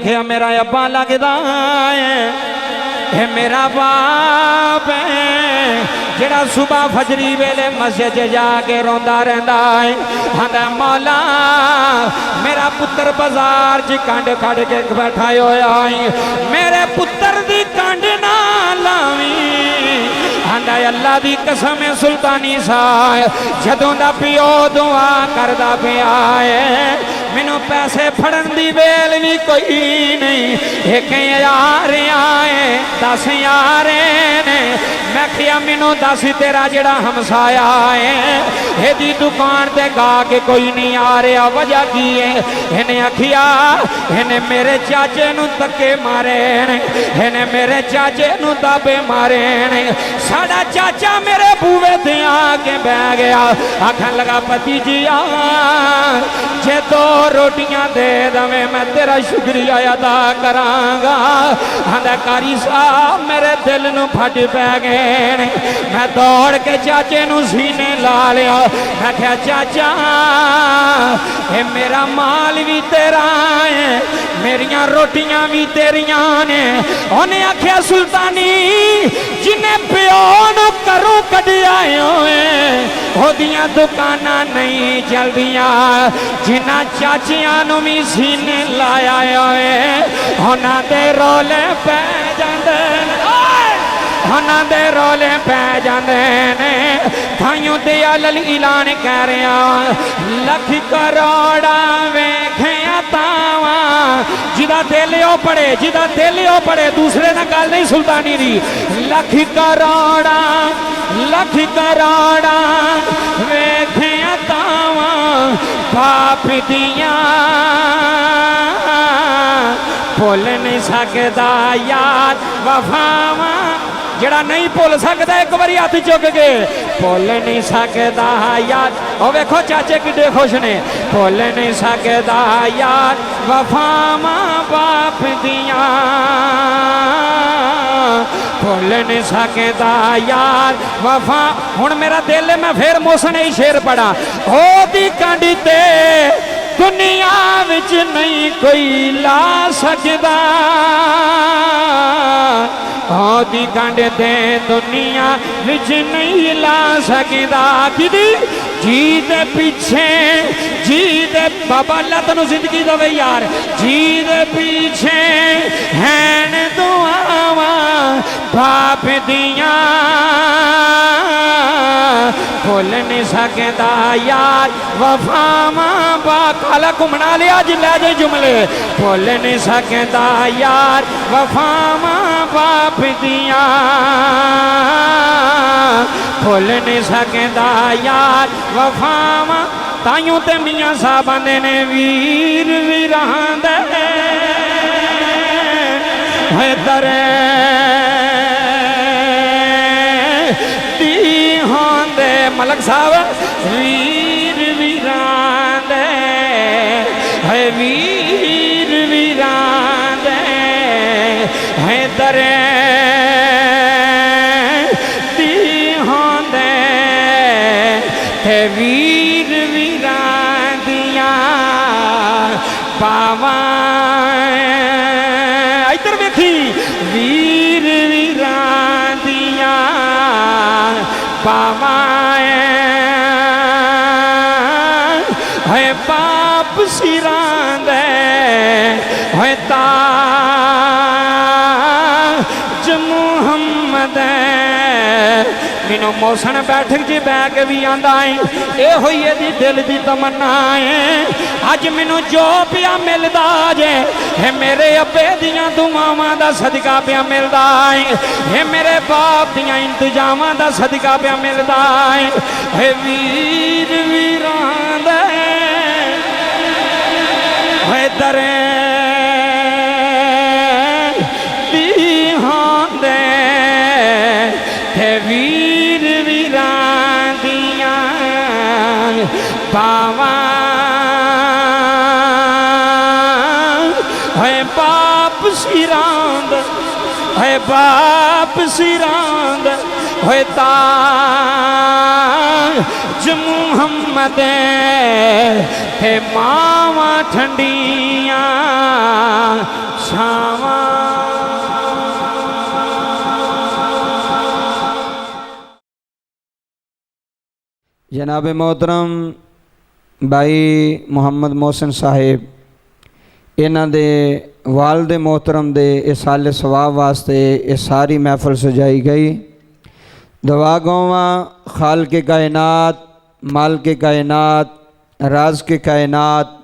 आखिया मेरा अब्बा लगदा है मेरा बाप है जेड़ा सुबह फजरी वेले मस्जिद जाके रोंदा रहंदा है आंदा मौला मेरा पुत्र बाजार च कंड खड़ के बैठा होया है मेरे पुत्र दी कंड ना लावी आंदा अल्लाह दी कसम है सुल्तानी साहब जदों दा पियो दुआ करदा पिया है मैनू पैसे फड़न दी वेल भी कोई नहीं 1000 आए 10,000 ने मैं किया मैनू दस तेरा जेड़ा हमसाया है एदी दुकान ते गा के कोई नहीं आ रहा वजह की है इन्हें आखिया इन्हें मेरे चाचे नू धक्के मारे इन्हें मेरे चाचे नू दाबे मारे साडा चाचा मेरे बूवे ते आके बह गया आखन लगा पति जी जे 2 रोटियां दे दवे मैं तेरा शुक्रिया अदा करांगा आंदा कारी साहब मेरे दिल नू फट पै गए मैं दौड़ के चाचे नू सीने ला लिया मैं क्या चाचा ये मेरा माल भी तेरा है मेरिया रोटियां भी तेरिया ने उन्हें आख्या सुल्तानी जिन्हें प्यो नू घरों कढ़िया ओदियां दुकाना नहीं चलदियां जिन्हां चाचियां नू भी सीने लाया उन्हां दे रोले पै जांदे उन्हां दे रोले पै जांदे ने थाइयों ते अल ऐलान कह रहा लख करोड़ा वेखिया तावा जिदा दिल ओ पड़े दूसरे ना गल नहीं सुल्तानी दी लख करोड़ा वेखिया तावा बाप दिया भुल नहीं सकदा याद वफावा जड़ा नहीं भुल सकता एक बार हाथ चुक के भुल नहीं सकता याद और वेखो चाचे किड्डे खुश ने भुल नहीं सकता याद वफावा बाप दिया भुल नहीं सकता यार वफा हुण मेरा दिल है मैं फिर मोसने ही शेर पड़ा ओ दी कांडी ते दुनिया विच नहीं कोई ला सकदा ओदी कंड ते दुनिया विच नहीं ला सकदा किदी जी दे पीछे जी दे बाबा अल्लाह तैनूं जिंदगी देवे यार जी दे पीछे हैन दुआवां बाप दिया भुल नहीं सकदा यार वफावां बा काला घुमना लिया अज लै जे जुमले भुल नहीं सकदा यार वफावां बाप दिया भुल नहीं सकदा यार वफावां ताइयों ते मियां साहब आंदे ने वीर वीरां दे दरे मलक साहब वीर वीरां दे है वीर वीरां दे है दरे दी होंदे है वीर वीरां दियां पावां इधर वेखी वीर वीरां दियां पावां है पाप सिरां दे है ताज मुहम्मद मैनू मौसन बैठक च बह के भी आंदा है ये होई दी दिल दी तमन्ना है अज मैनू जो पिया मिलदा जे है मेरे अब्बे दियां दुआवां दा सदका पिया मिलदा है मेरे बाप दियां इंतजामां दा सदका पिया मिलदा है वीर वीरां दे है दरे दी होंदे है वीर वीरां दियां पावां है बाप सिरांद है बाप सिरांद है ताज मुहम्मद है मावां ठंडियां छावा जनाब मोहतरम भाई मुहम्मद मोहसिन साहिब इन्हां दे वालिद मोहतरम दे इस साले सवाब वास्ते ये सारी महफिल सजाई गई। दुआ गौवा खाल के कायनात माल के कायनात राज के कायनात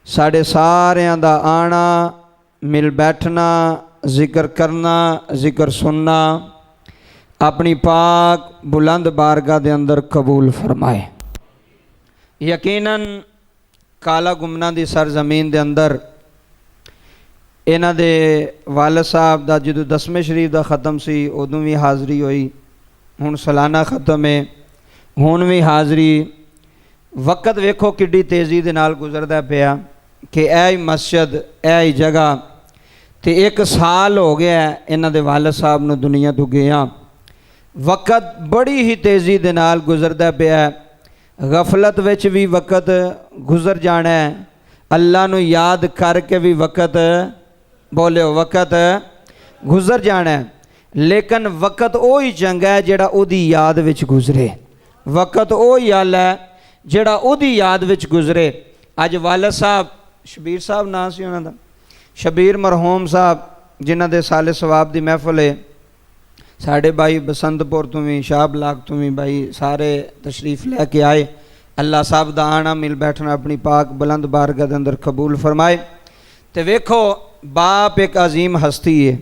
साढ़े सारियां दा आना मिल बैठना जिक्र करना जिक्र सुनना अपनी पाक बुलंद बारगाह दे अंदर कबूल फरमाए। यकीनन काला गुमना दी सरजमीन दे अंदर इन्हां दे वालिद साहब दा जदों 10वें शरीफ दा ख़त्म सी उदों भी हाज़री हुई, हुण सालाना ख़त्म है हुण भी हाज़री। वक़्त वेखो किड्डी तेज़ी दे नाल गुजरदा पिया कि ऐ मस्जिद ऐ जगह ते 1 साल हो गया इन्हां दे वालिद साहब नूं दुनिया तो गया। वक़्त बड़ी ही तेज़ी दे नाल गुजरदा पिया, गफलत विच भी वक़्त गुजर जाना है, अल्लाह नूं याद करके भी वक़्त बोलियो वक़्त गुजर जाना है। लेकिन वक़्त वही चंगा है जिहड़ा उहदी याद विच गुजरे, वक़्त वही हल है जिहड़ा उहदी याद विच गुजरे। अज वालिद साहब शबीर साहब नाम सी उन्हां दा, शबीर मरहूम साहब जिन्हां दे साले सवाब दी महफिल है। साढ़े भाई बसंतपुर तो भी शाह ब्लाक तो भी भाई सारे तशरीफ़ लैके आए। अल्लाह साहब दा आना मिल बैठना अपनी पाक बुलंद बारगाह दे अंदर कबूल फरमाए। तो वेखो बाप एक अजीम हस्ती है,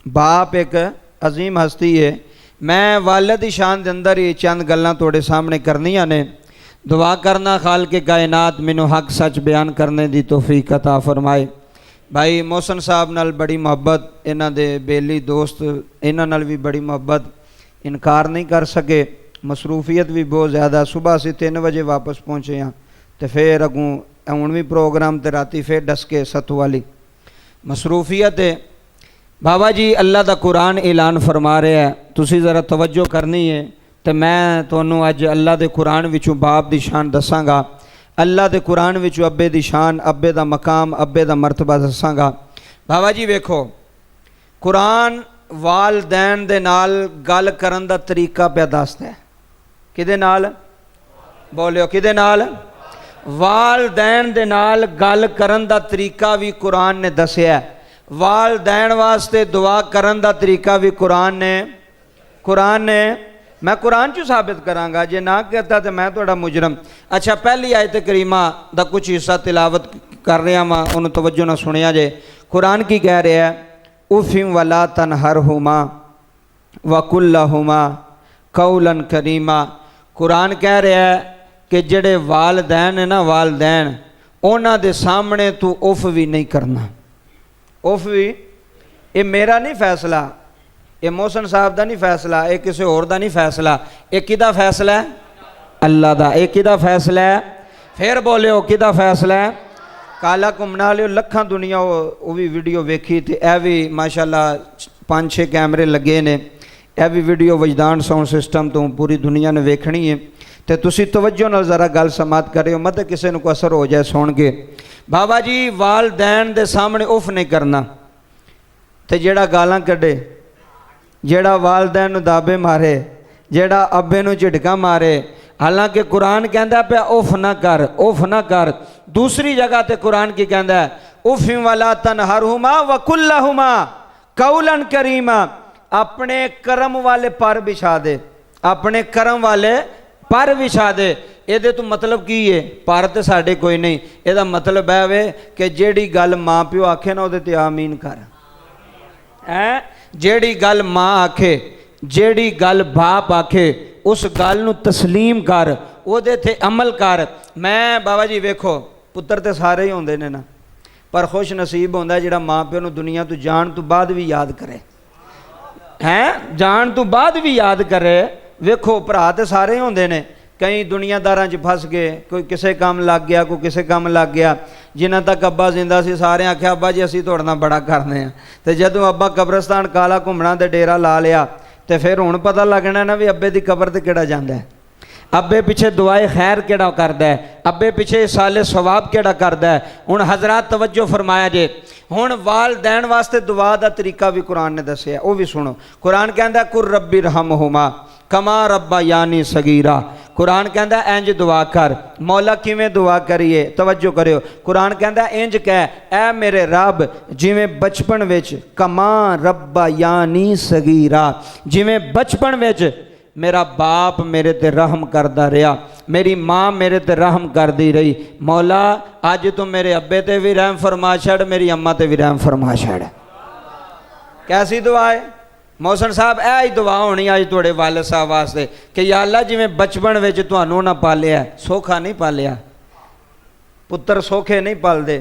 बाप एक अजीम हस्ती है। मैं वालिद दी शान दे अंदर ही चंद गल्लां तुहाडे सामने करनियां ने। दुआ करना खाल के कायनात मैनू हक सच बयान करने दी तौफीक अता फरमाए। भाई मोहसिन साहब नाल बड़ी मुहब्बत, इन्हां दे बेली दोस्त इन्हां नाल भी बड़ी मुहब्बत, इनकार नहीं कर सके। मसरूफियत भी बहुत ज़्यादा, सुबह असीं 3 बजे वापस पहुँचे हाँ तो फिर अगों हुण भी प्रोग्राम तो राती फिर डस के सत्तू वाली मसरूफियत है। बाबा जी अल्लाह दा कुरान ऐलान फरमा रहा है, तुसी ज़रा तवज्जो करनी है। तो मैं तुहानूं अज अल्लाह दे कुरान विचों बाप दी शान दसांगा, अल्लाह दे कुरान विचों अब्बे दी शान, अब्बे दा मकाम, अब्बे दा मरतबा दसांगा। बाबा जी वेखो कुरान वालदैन दे नाल गल करन दा तरीका पे दसदा है। किदे नाल बोलियो किदे नाल? वालदैन दे नाल गल करन दा तरीका भी कुरान ने दसिया। वालदैन वास्ते दुआ करन दा तरीका भी कुरान ने मैं कुरान चू साबित करांगा, जे ना कहता तो मैं थोड़ा मुजरम। अच्छा पहली आयत करीमा दा कुछ हिस्सा तिलावत कर रहा वा, उन्होंने तवज्जो ना सुनिया जे। कुरान की कह रहा है, उफ़िम वला तनहरहुमा वकुल्लहुमा कौलन करीमा। कुरान कह रहा है कि जेड़े वालदैन है ना, वालदैन उन्हां दे सामने तू उफ भी नहीं करना। उफ भी ये मेरा नहीं फैसला, ये मोहसिन साहब का नहीं फैसला, ये किसी होर दा नहीं फैसला, ये किदा फैसला है? अल्लाह दा। ये किदा फैसला है? फिर बोलियो किदा फैसला है? काला घूमना वाले लखां दुनिया वो भी वीडियो वेखी तो यह भी माशाल्लाह 5-6 कैमरे लगे ने, यह भी वीडियो वजदान साउंड सिस्टम तो पूरी दुनिया ने वेखनी है। तो तुसी तवज्जो नाल ज़रा गल समात करियो, मत किसी को असर हो जाए सुन के। बाबा जी वालदैन दे सामने उफ नहीं करना, तो जेड़ा गालां कढ़े, जेड़ा वालदैन नूं दाबे मारे, जेड़ा अब्बे नूं झिटका मारे, हालांकि कुरान कहता पे उफ ना कर, उफ ना कर। दूसरी जगह ते कुरान की कहता है, उफ़िम वला तनहरहुमा वकुल्लहुमा कौलन करीमा। अपने करम वाले पर बिछा दे, अपने करम वाले पर बिछा दे। ये तो मतलब की है? पर तो साढ़े कोई नहीं, यदा मतलब है वे कि जेड़ी गल माँ प्यो आखे ना उहदे ते आमीन कर। है जेड़ी गल माँ आखे, जेड़ी गल बाप आखे, उस गल नूं तस्लीम कर, उहदे ते अमल कर। मैं बाबा जी वेखो पुत्र तो सारे ही होंदे ने ना, पर खुश नसीब होंदा जिहड़ा माँ प्यो नूं दुनिया तो जाण तो बाद भी याद करे। हैं जाण तो बाद भी याद करे। वेखो भरा तो सारे ही होंदे ने, कई दुनियादारां च फस गए, कोई किसे काम लग गया, कोई किसे काम लग गया। जिन्हां तक अब्बा जिंदा सी सारे आख्या अब्बा जी असीं तुहाडे नाल बड़ा करने आ, ते जदों अब्बा कब्रस्तान काला घुमना ते डेरा ला लिया, तो फिर हुण पता लगना ना भी अब्बे दी कबर ते किहड़ा जांदा है। अब्बे पिछे दुआए खैर केड़ा करदा है, अब्बे पिछे साले सवाब केड़ा करदा है। हुण हजरात तवज्जो फरमाया जे, हुण वाल दैन वास्ते दुआ दा तरीका भी कुरान ने दस्सिया, वो भी सुनो। कुरान कहंदा कुर रब्बी रहमहुमा कमा रब्बा यानी सगीरा। कुरान कहंदा इंज दुआ कर। मौला किवें दुआ करिए, तवज्जो करियो। कुरान कहंदा इंज कह, ऐ मेरे रब जिवें बचपन विच कमा रब्बा यानी सगीरा, जिवें बचपन विच मेरा बाप मेरे ते रहम करदा रहा, मेरी माँ मेरे ते रहम करदी रही, मौला अज तू मेरे अब्बे ते भी रहम फरमा छड़, मेरी अम्मा ते भी रहम फरमा छड़। कैसी दुआ है मोहसन साहब? ऐ ही दुआ होनी अज तुहाडे वालिद साहब वास्ते कि या अल्लाह जिवें बचपन विच तुहानूं ना पालिया, सौखा नहीं पालिया, पुत्तर सौखे नहीं पलदे,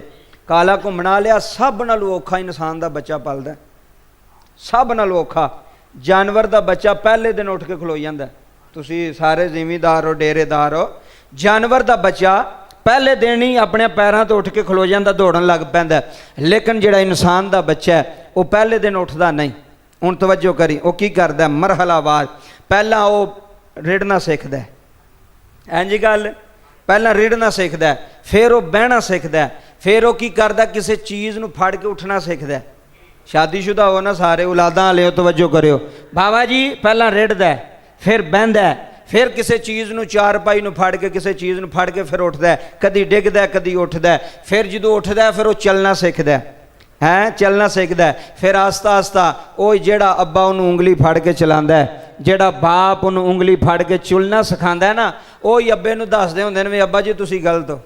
काला घुमना लिया, सब नालों औखा इंसान दा बच्चा पलदा, सब नालों औखा। जानवर का बच्चा पहले दिन उठ के खलो जाता, तुसी सारे जिमीदार हो डेरेदार हो, जानवर का बच्चा पहले दिन ही अपने पैरों तो उठ के खलो जाता, दौड़न लग पैंदा। लेकिन जिहड़ा इंसान का बच्चा है वह पहले दिन उठता नहीं। हुण तवज्जो करी, वह की करदा मरहलावार, पहला वो रिड़ना सीखदा है, इंज गल, पहला रिड़ना सीखदा है, फिर वह बहना सीखदा है, फिर वह की करदा किसी चीज़ नूं फड़ के उठना सीखदा है। शादीशुदा हो ना सारे, औलादा वाले हो, तवज्जो करियो। बाबा जी पहला रिड़दा है, फिर बहंदा है, फिर किसी चीज़ नूं चारपाई नूं फड़ के, किसी चीज़ नूं फड़ के फिर उठदा है, कदी डिगदा है कदी उठदा है, फिर जदों उठदा है फिर वो चलना सीखदा है, चलना सीखदा है। फिर आस्ता आस्ता वो जेड़ा अब्बा उन्होंने उंगली फड़ के चलांदा है, जेड़ा बाप उन्होंने उंगली फड़ के चुलना सिखांदा है ना, वो ही अब्बे नूं दसदे हुंदे ने वी अब्बा जी तुसीं गलत हो।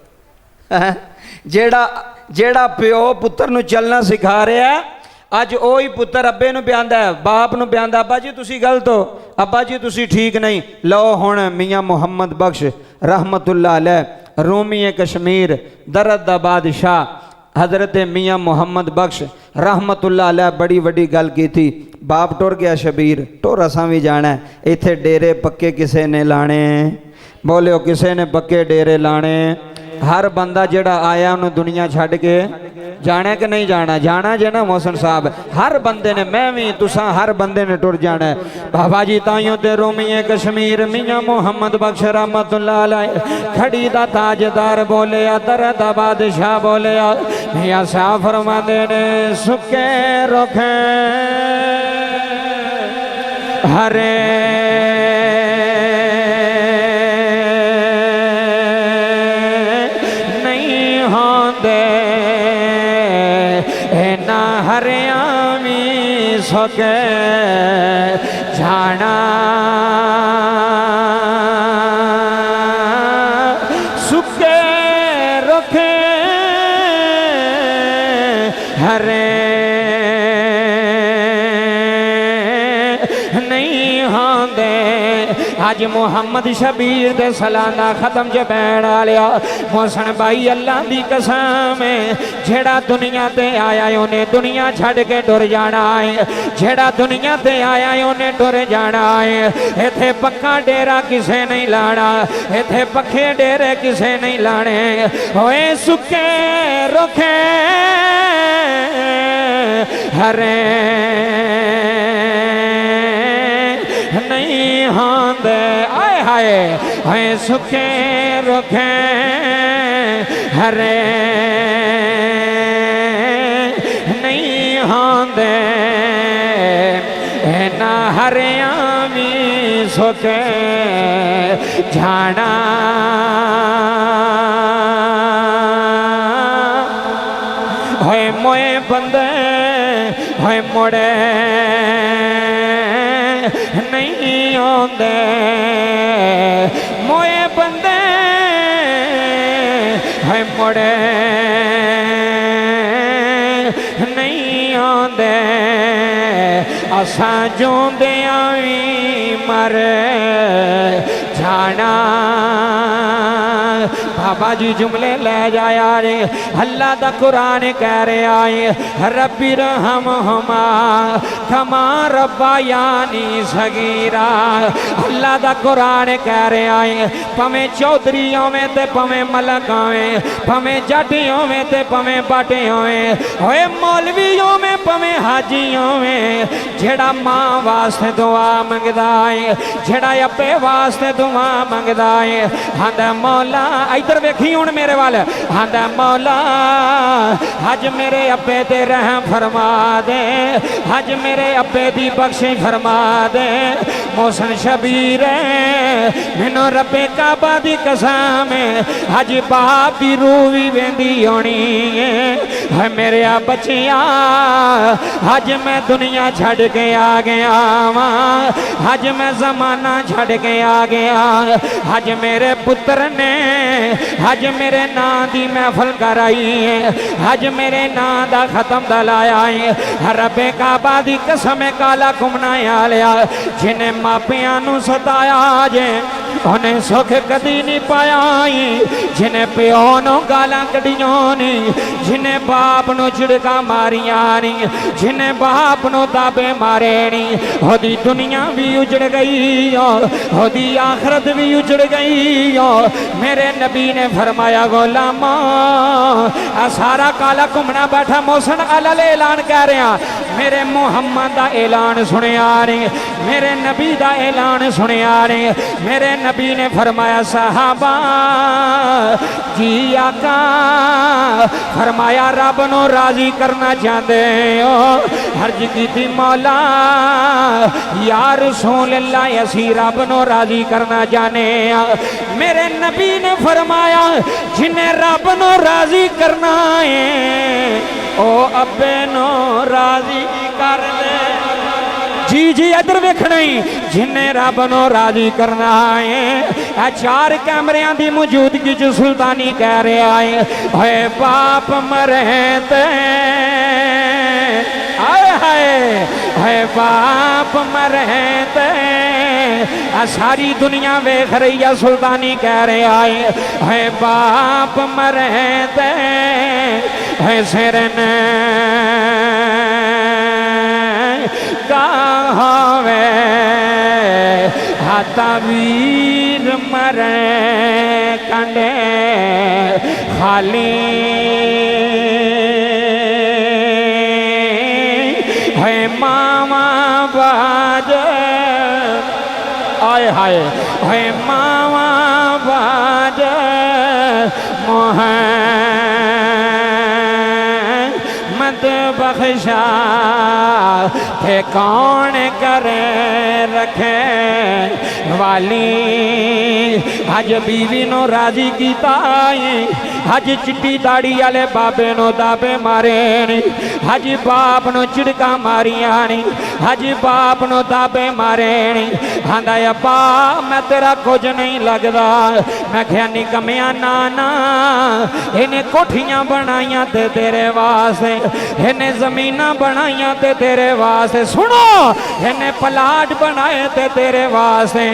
जेड़ा प्यो पुत्तर नूं चलना सिखा रहा है, अज वही पुत्र अब्बे नूं ब्यांदा है, बाप नूं ब्यांदा, अब्बा जी तुसीं गलत हो, अब्बा जी तुसीं ठीक नहीं। लो हुण मियाँ मुहम्मद बख्श रहमतुल्लाह अलैह, रूमी कश्मीर दरद दा बादशाह हज़रत मियाँ मुहम्मद बख्श रहमतुल्लाह अलैह बड़ी वड्डी गल की थी। बाप टुर गया शबीर, टुर असां भी जाना है, इत्थे डेरे पक्के किसे ने लाने, बोलियो किसे ने पक्के डेरे लाने। हर बंदा जेड़ा आया उन्हें दुनिया छड़ के जाना कि नहीं जाना? जाना जे ना मोहसन साहब, हर बंदे ने, मैं भी तुसा हर बंदे ने टुर जाना है। बाबा जी ताइयों ते रोमिए कश्मीर मियाँ मुहम्मद बख्श रहमतुल्लाह अलैह खड़ी दा ताजदार बोले, दर दा बादशाह बोले, मियाँ साहब फरमांदे ने सुके रुखे हरे हरियामी सोके जाना सुके रखे हरे नहीं होंदे। अज मुहम्मद शबीर दे सलाना खत्म च पैण वालिया मोहसन भाई अल्लाह दी कसम जेड़ा दुनिया ते आया उन्हें दुनिया छड़ के टुर जाना है, जेड़ा दुनिया ते आया उन्हें टुर जाना है। इथे पक्का डेरा किसे नहीं लाना, इथे पक्के डेरे किसे नहीं लाने, होए सुके रुखे हरे नहीं होंदे। आए हाय हाय सुखे रुखे हरे नहीं होंदे, ना हरियामी सुखे जाना। होए मोए बंदे होए मुड़े नहीं आंदे, मोए बंदे है मुड़े नहीं आंदे। असां जोंदियां भी मर जाना, बाबा जी जुमले ले जाया रे अल्लाह दा कुरान कह रहा है रब्बी रहमहुमा कमा रब्बायानी सगीरा। अल्लाह दा कुरान कह रहा है भावें चौधरी होवे ते भावें मलक होवे भावें जट होवे ते भावें बट होवे होए मौलवी होवे भावें हाजी होवे जेड़ा मां वास्ते दुआ मंगदा है जेड़ा अप्पे वास्ते दुआ मंगदा है आंदा मौला इधर वेखी हुण मेरे वाल आंदा मौला अज मेरे अप्पे ते रहम फरमा दे अज मेरे अप्पे दी बख्शिश फरमा दे। मोहसिन शबीर मैनू रब्बे काबा दी कसम अज बाप दी रूह भी वेंदी होनी है मेरे बच्चिया अज मैं दुनिया छड़ के आ गया वां अज मैं जमाना छड़ के आ गया अज मेरे पुत्र ने अज मेरे नां दी महफल कराई है अज मेरे नां दा खत्म दलाया है रब्बे काबा दी कसम काला घुमना आलिया जिन्हें मापियां नू सताया जे उन्हें सुख कदी नहीं पाया जिन्हें प्यो नू गालां कढ़ियां नहीं जिन्हें बाप नू झिड़का मारिया नहीं जिन्हें बाप नू दाबे मारे नहीं ओदी दुनिया भी उजड़ गई ओदी आखरत भी उजड़ गई। मेरे नबी ने फरमाया गुलामा सारा काला घुमना बैठा मोहसिन अल ऐलान कह रहा मेरे मुहम्मद दा ऐलान सुनिया ने मेरे नबी दा ऐलान सुनिया ने मेरे नबी ने फरमाया साहबा जी आका फरमाया रब नू राजी करना चाहते हो हर्ज की मौला या रसूल अल्लाह असी रब नू राजी करना चाहने मेरे नबी ने फरमाया जिन्हें रब नू राजी करना है ओ अब्बे नू राजी कर दे। जी जी इधर वेखना ही जिन्हें रब नू राजी करना है चार कैमरियां की मौजूदगी च सुल्तानी कह रहा है बाप मरे ते आए हाय बाप मरे ते सारी दुनिया वेख रही है सुल्तानी कह रहा है बाप मरे ते सिर ने गावे हाथा वीर मरे कंडे खाली है मामा बाज आए हाय है मामा बाज मोह मत बख्शा थे कौन करे रखे वाली अज बीवी नो राजी कीता अज चिट्टी दाड़ी वाले बाबे नो दाबे मारे अज बाप नो चिड़का मारिया नी अज बाप नो दाबे मारे नी आंदा अब्बा मैं तेरा कुछ नहीं लगदा मैं क्या निकमिया नाना इन्हें कोठियां बनाइया ते तेरे वास्ते इन्हें जमीना बनाइया ते तेरे वास्ते सुनो इन्हें प्लाट बनाए ते तेरे वास्ते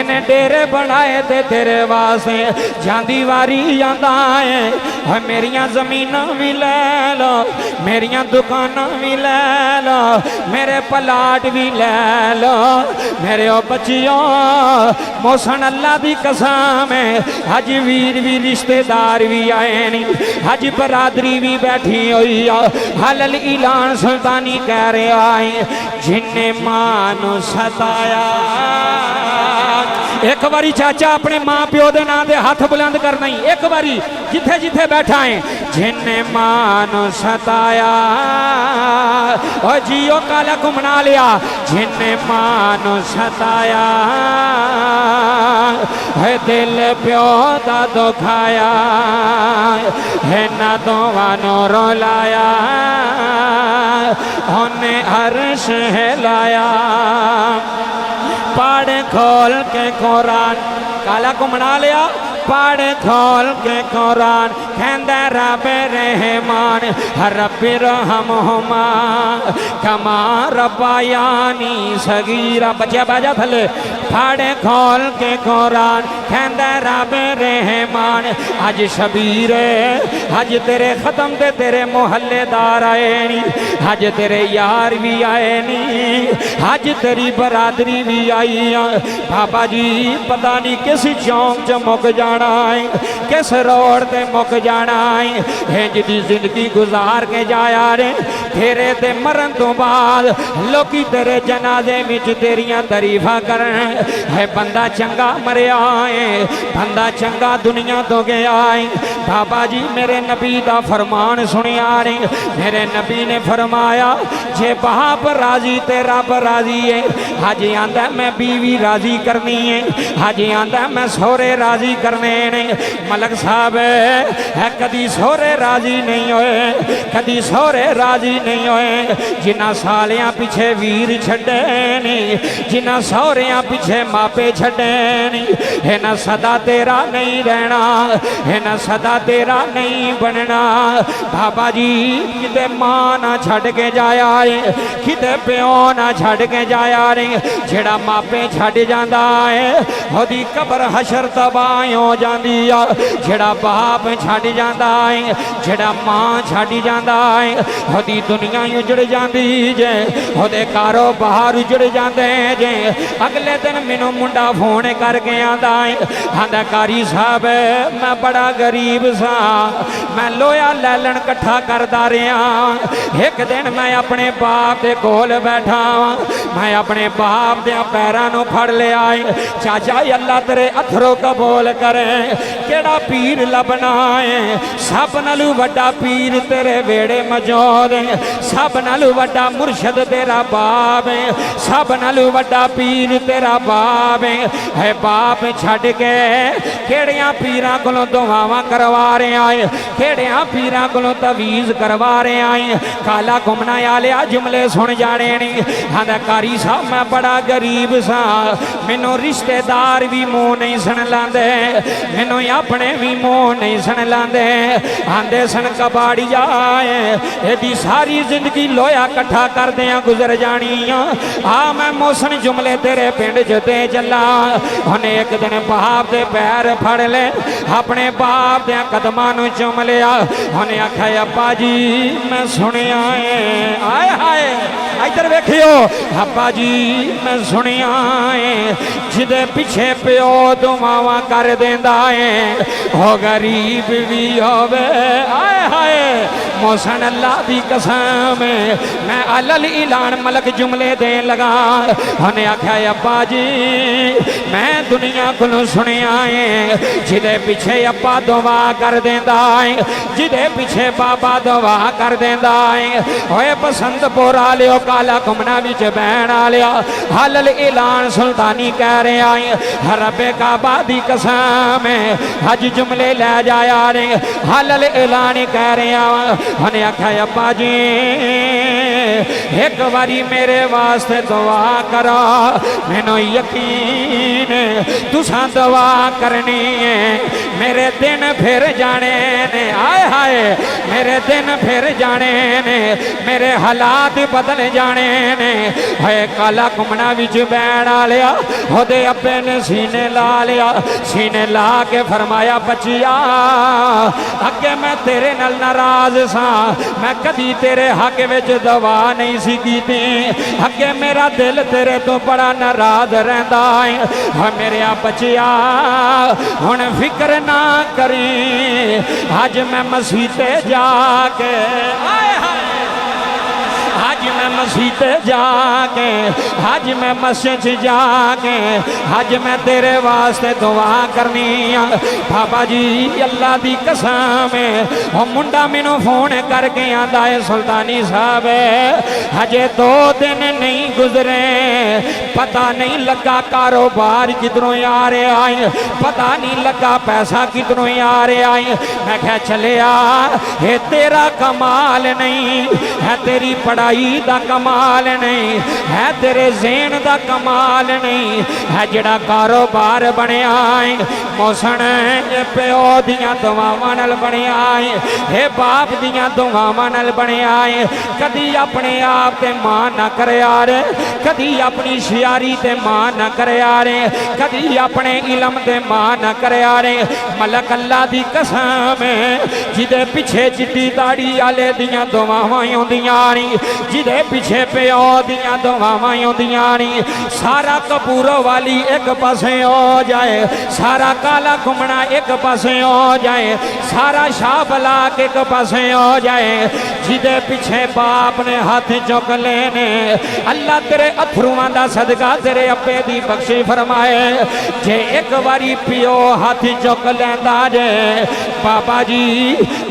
इन्हें डेरे बनाए ते तेरे वास्ते जांदी वारी जांदा है मेरिया जमीना भी ले लो मेरिया दुकाना भी ले लो मेरे प्लाट भी ले लो मेरे ओ बच्चियों मोहसिन अल्लाह दी कसम है अज वीर भी रिश्तेदार भी आए नहीं अज बरादरी भी बैठी हुई हलल ऐलान सुल्तानी कह रहा है जिन्हें मां सताया एक बारी चाचा अपने मां प्यो के नाम से हाथ बुलंद करना ही एक बारी जिथे जिथे बैठा है जिन्हें मां सताया और जियो काला घुमना लिया जिन्हें मां सताया है दिल प्यो दा दुखाया है ना दोवानो रोलाया उन्हें अर्श हिलाया पढ़ खोल के कुरान काला को मना लिया पढ़ खोल के कुरान कहंदा रब रहमान रब्बि रहमहुमा कमा रब्बायानी सगीरा। बच्चा बाजा थले पढ़ खोल के कुरान कहंदा रब रहमान। अज शबीर अज तेरे खत्म ते तेरे मोहल्लेदार आए नी, अज तेरे यार भी आए नी, अज तेरी बरादरी भी आई। बाबा जी पता नहीं किस चौंक च मुक जाना है, किस रोड ते मुक जाना है। इंज दी जिंदगी गुजार के जाया रे, तेरे ते मरन तो बाद लोकी तेरे जनाजे विच तेरियां तारीफां करन है। बंदा चंगा मरिया है, बंदा चंगा दुनिया तो गया है। बाबा जी मेरे नबी दा फरमान सुनिया रे, मेरे नबी ने फरमाया जे बाप राजी ते रब राजी है। हाजी आंदा मैं बीवी राजी करनी है, हाजी आंदा मैं सोहरे राजी करने ने। मलक साहब है कदी सोहरे राजी नहीं होए, कदी सोहरे राजी नहीं होए। जिन्ना सालियां पिछे वीर छड्डे नी, जिन्ना सोहरियां पिछे मापे छड्डे नी, इन्हां सदा तेरा नहीं रहना, इन्हां सदा तेरा नहीं बनना। बाबा जी किते मां ना छड्ड के जाया है, किते प्यो ना छड्ड के जाया रे। जेड़ा मापे छड्ड जांदा है ओदी कबर हशर तबाह हो जांदी आ। जेड़ा बाप छड्ड जांदा है, जेड़ा मां छड्ड जांदा है ओदी दुनिया उजड़ जांदी जे, ओदे कारोबार उजड़ जांदे जे। अगले दिन मैनू मुंडा फोन करके आंदा है, आंदा कारी साहब मैं बड़ा गरीब सा, मैं लोया लैलन कट्ठा करदा रहा। एक दिन मैं अपने बाप दे कोल बैठा, मैं अपने बाप दे पैरां नूं फड़ लिया। चाचा अल्लाह तेरे अथरों कबूल करे, केड़ा पीर लभना है। सब नालू वड्डा पीर तेरे वेड़े मौजूद है, सब नालू वड्डा मुर्शद तेरा बाप है, सब नालू वड्डा पीर तेरा बाप है। बाप छड्ड के केड़ियां पीरां कोलों दुआवां करवा रहे आए, केड़ियां पीरां कोलों तवीज़ करवा रहे आए। काला घुमना आलिया जुमले सुन जाने नहीं। आंदा कारी साहब मैं बड़ा गरीब सा, मैनू रिश्तेदार भी मुँह नहीं सुन लांदे, मैनू अपने भी मुँह नहीं सुन लांदे। आंदे सन कबाड़ी जाए एदी सारी जिंदगी लोया कट्ठा करदियां गुजर जानी आ। मैं मोसन जुमले तेरे पिंड च दे चला। उन्हें एक दिन बाप दे पैर फड़ ले, अपने बाप दे कदमां नूं चुम लिया। उन्हें आख्या अब्बा जी मैं सुनिया है, आए हाय इधर वेखियो अब्बा जी मैं सुनिया है जिदे पिछे प्यो दुआवां कर देंदा है हो गरीब भी होवे। आए हाय मोसन अल्लाह दी कसम मैं अलल इलान मलक जुमले देन लगा। उन्हें आख्या अब्बा जी मैं दुनिया कोलों सुनिया है जिदे पिछे अब्बा दुआ कर देंदा है, जिदे पिछे बाबा दुआ कर देंदा है। होए पसंद पोरा लियो काला घुमना विच बैण आलिया हलल ऐलान सुल्तानी कह रहे आए रब्बे काबा दी कसम हज जुमले लै जाया रे हलल ऐलान कह रहे उन्हें आख्या अब्बा जी एक बारी मेरे वास्ते दुआ करो, मैनू यकीन तुसां दुआ करनी है मेरे दिन फिर जाने ने। आए हाय मेरे दिन फिर जाने ने, मेरे हालात बदल जाने ने। है काला घुमना विच बैण आलिया ओदे अब्बे ने सीने ला लिया, सीने ला के फरमाया बचिया अगे मैं तेरे नाल नाराज सा, मैं कदी तेरे हक विच दवा नहीं सी कीती, अगे मेरा दिल तेरे तो बड़ा नाराज रहिंदा है। मेरे बचिया हुण फिक्र ना करी अज मैं मसीते जाके आज मैं मसीत जाके आज मैं मस्जिद जाके आज मैं तेरे वास्ते दुआ करनी। बाबा जी अल्लाह दी कसम वो मुंडा मैनू फोन करके आंदा है सुल्तानी साहब हजे 2 दिन नहीं गुजरे पता नहीं लगा कारोबार किधरों आ रहा है, पता नहीं लगा पैसा किधरों आ रहा है। मैं क्या चलिया ये तेरा कमाल नहीं है, तेरी पढ़ाई दा कमाल नहीं है, तेरे ज़हन दा कमाल नहीं है, जड़ा कारोबार बनया है मौसम प्यो दियां दुआवां नाल बनया है, बाप दियां दुआवां नाल बनया है। कदी अपने आप ते मान ना करे यार, कदी अपनी शियारी ते मान ना करे यार, कदी अपने इलम ते मान ना करे यार। मलक अल्लाह दी कसम जिदे पिछे चिट्टी दाड़ी आले दियां दुआवां आउंदियां नी, जिदे पिछे प्यो दियां दुआवां आउंदियां नी, सारा कपूरों वाली एक पासे हो जाए, सारा काला घुमना एक पासे हो जाए, सारा शाह बलाक एक पासे हो जाए, जिदे पिछे बाप ने हाथ चुक लेने। अल्लाह तेरे अथरुआं दा सदका तेरे अब्बे दी बख्शी फरमाए, जे एक बारी पियो हाथ चुक लेंदा जे बाबा जी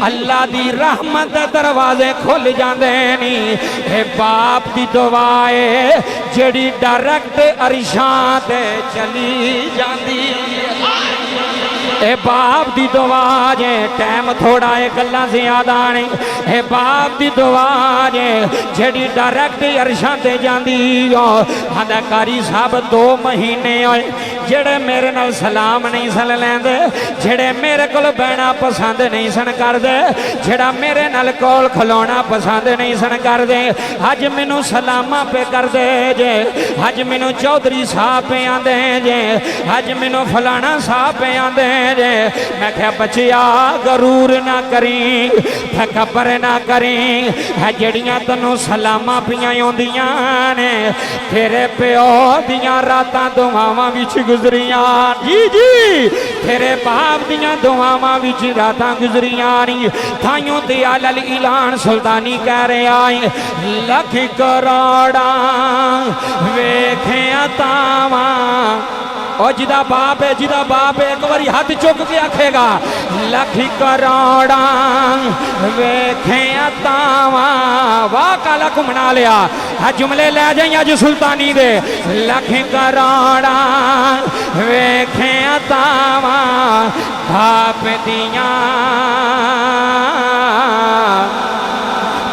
अल्लाह दी रहमत दे दरवाजे खुल जांदे नी। हे बाप दी दुआ है जेड़ी डायरेक्ट अरिशां ते चली जांदी, ए बाप दी दुआ जे टाइम थोड़ा है गल्लां ज़्यादा नहीं, ए बाप दी दुआ जे जेड़ी डायरेक्ट अरशां ते जांदी हो। आंदा कारी साहब 2 महीने होए जेड़े मेरे नाल सलाम नहीं सन लैंदे, जेड़े मेरे कोल बहना पसंद नहीं सन करदे, जेड़ा मेरे नाल कोल खलोना पसंद नहीं सन करदे, अज मैनू सलामा पे करदे जे, अज मैनू चौधरी साहब पे आंदे जे, अज मैनू फलाना साहब पे आंदे जे। मैं क्या बचिया गरूर ना करी, तकबर ना करी, है जड़ियां तैनू सलामा पियां आउंदियां ने तेरे प्यो दियां रातां दुआवां विच गुजरियां। जी जी तेरे बाप दियां दुआवां विच रातां गुजरियां नी। थाइयों ते अल ऐलान सुल्तानी कह रहा है, लख करोड़ा वेखिया तावां और जिदा बाप है, जिदा बाप है एक बारी हाथ चुक के आखेगा, लख करोड़ा वेखिया तावां। वाह काला घुमना लिया है, जुमले लै जाई अज सुल्तानी दे। लख करोड़ा वेखिया तावां बाप दियां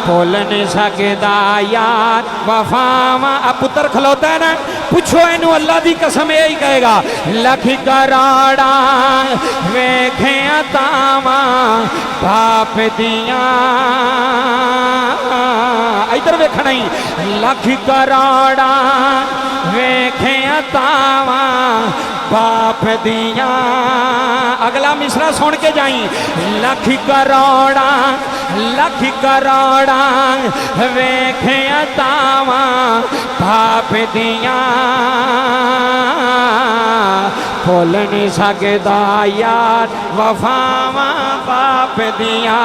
भुल नहीं सकदा यार वफावां। अब पुत्र खलोता है ना, पूछो इनू अल्लाह दी कसम यही कहेगा, लख करोड़ा वेखिया तावां बाप दियां। इधर वेखना ही, लख करोड़ा वेखिया तावां बाप दियां। अगला मिसरा सुन के जाई, लख करोड़ा लख करोड़ा वेखिया तावां बाप दियां। भुल नहीं सकदा यार वफावां बाप दियां।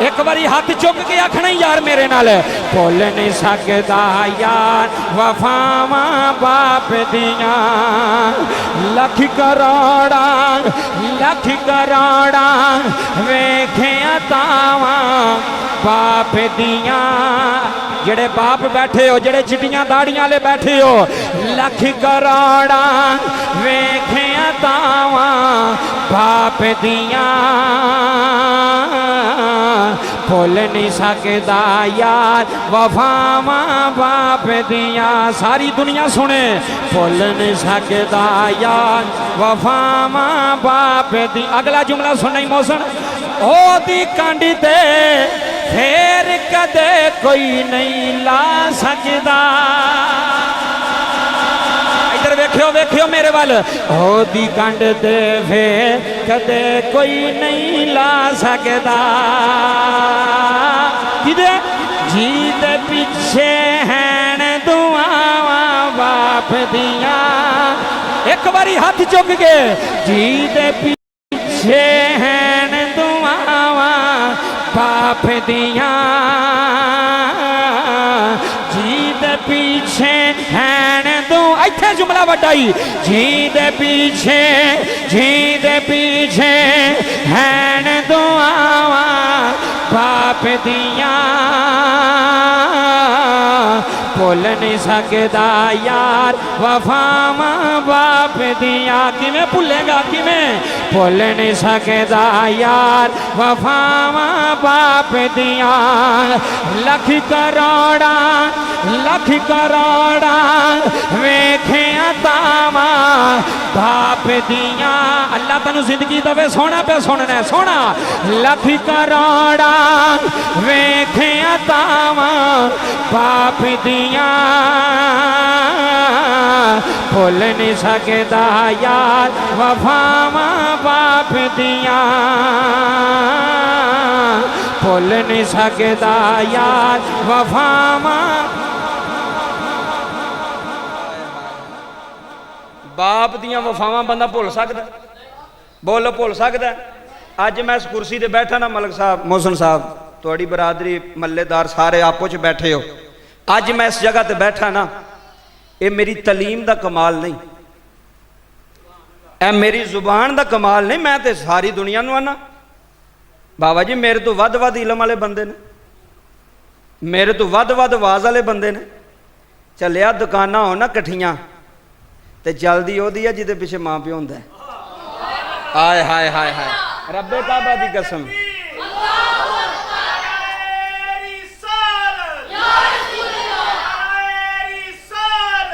एक बारी हाथ चुक के आखना यार मेरे नाल, भुल नहीं सकदा यार वफावां बाप दियां। लख करोड़ा वेखिया तावां बाप दियां। जेड़े बाप बैठे हो, जेड़े चिट्टियां दाड़ियां वाले बैठे हो, लख करोड़ा वेखिया तावां बाप दियां। भुल नहीं सकदा यार वफावां बाप दियां। सारी दुनिया सुने, भुल नहीं सकदा यार वफावां बाप दी। अगला जुमला सुनना ही मौसम, ओ दी कांडी ते फेर कदे कोई नहीं ला सकदा। इधर वेखियो वेखियो मेरे वाल, ओ दी कंड ते फेर कदे कोई नहीं ला सकदा। किदे जी दे पीछे हैन दुआवां बाप दियां। एक बारी हाथ चुक के, जी दे पीछे हैन दुआवां बाप दियां। जी दे पीछे हैन दो, इत्थे जुमला वड्डाई, जी दे पीछे हैन दुआवां बाप दियां। भुल नहीं सकदा यार वफावां बाप दियां। किवें भुलेगा किवें भुल नहीं सकदा यार वफावां बाप दियां। लख करोड़ा वेखिया तावा बाप दियां। अल्लाह तैनू जिंदगी दवे सोना पे सुनना सोना। लख करोड़ा वेखिया तावा बाप दियां। भुल नहीं सकदा यार वफावां बाप दियां। भुल नहीं सकदा यार वफावां। बाप दियां वफावां बंदा भुल सकदा? बोलो भुल सकदा? अज मैं इस कुर्सी ते बैठा ना मलक साहब मोहसन साहब तुहाडी बरादरी मल्लेदार सारे आपो च बैठे हो। अज मैं इस जगह ते बैठा ना ये मेरी तलीम दा कमाल नहीं, ए मेरी जुबान दा कमाल नहीं। मैं तो सारी दुनिया नूं आना बाबा जी मेरे तो वध इलम वाले बंदे ने, मेरे तो वध आवाज़ वाले बंदे ने। चलिया दुकाना हो ना कट्ठियां ते जल्दी ओदी है जिदे पिछे मां प्यो हुंदा है। हाय हाय हाय हाय रब्बे काबा दी कसम।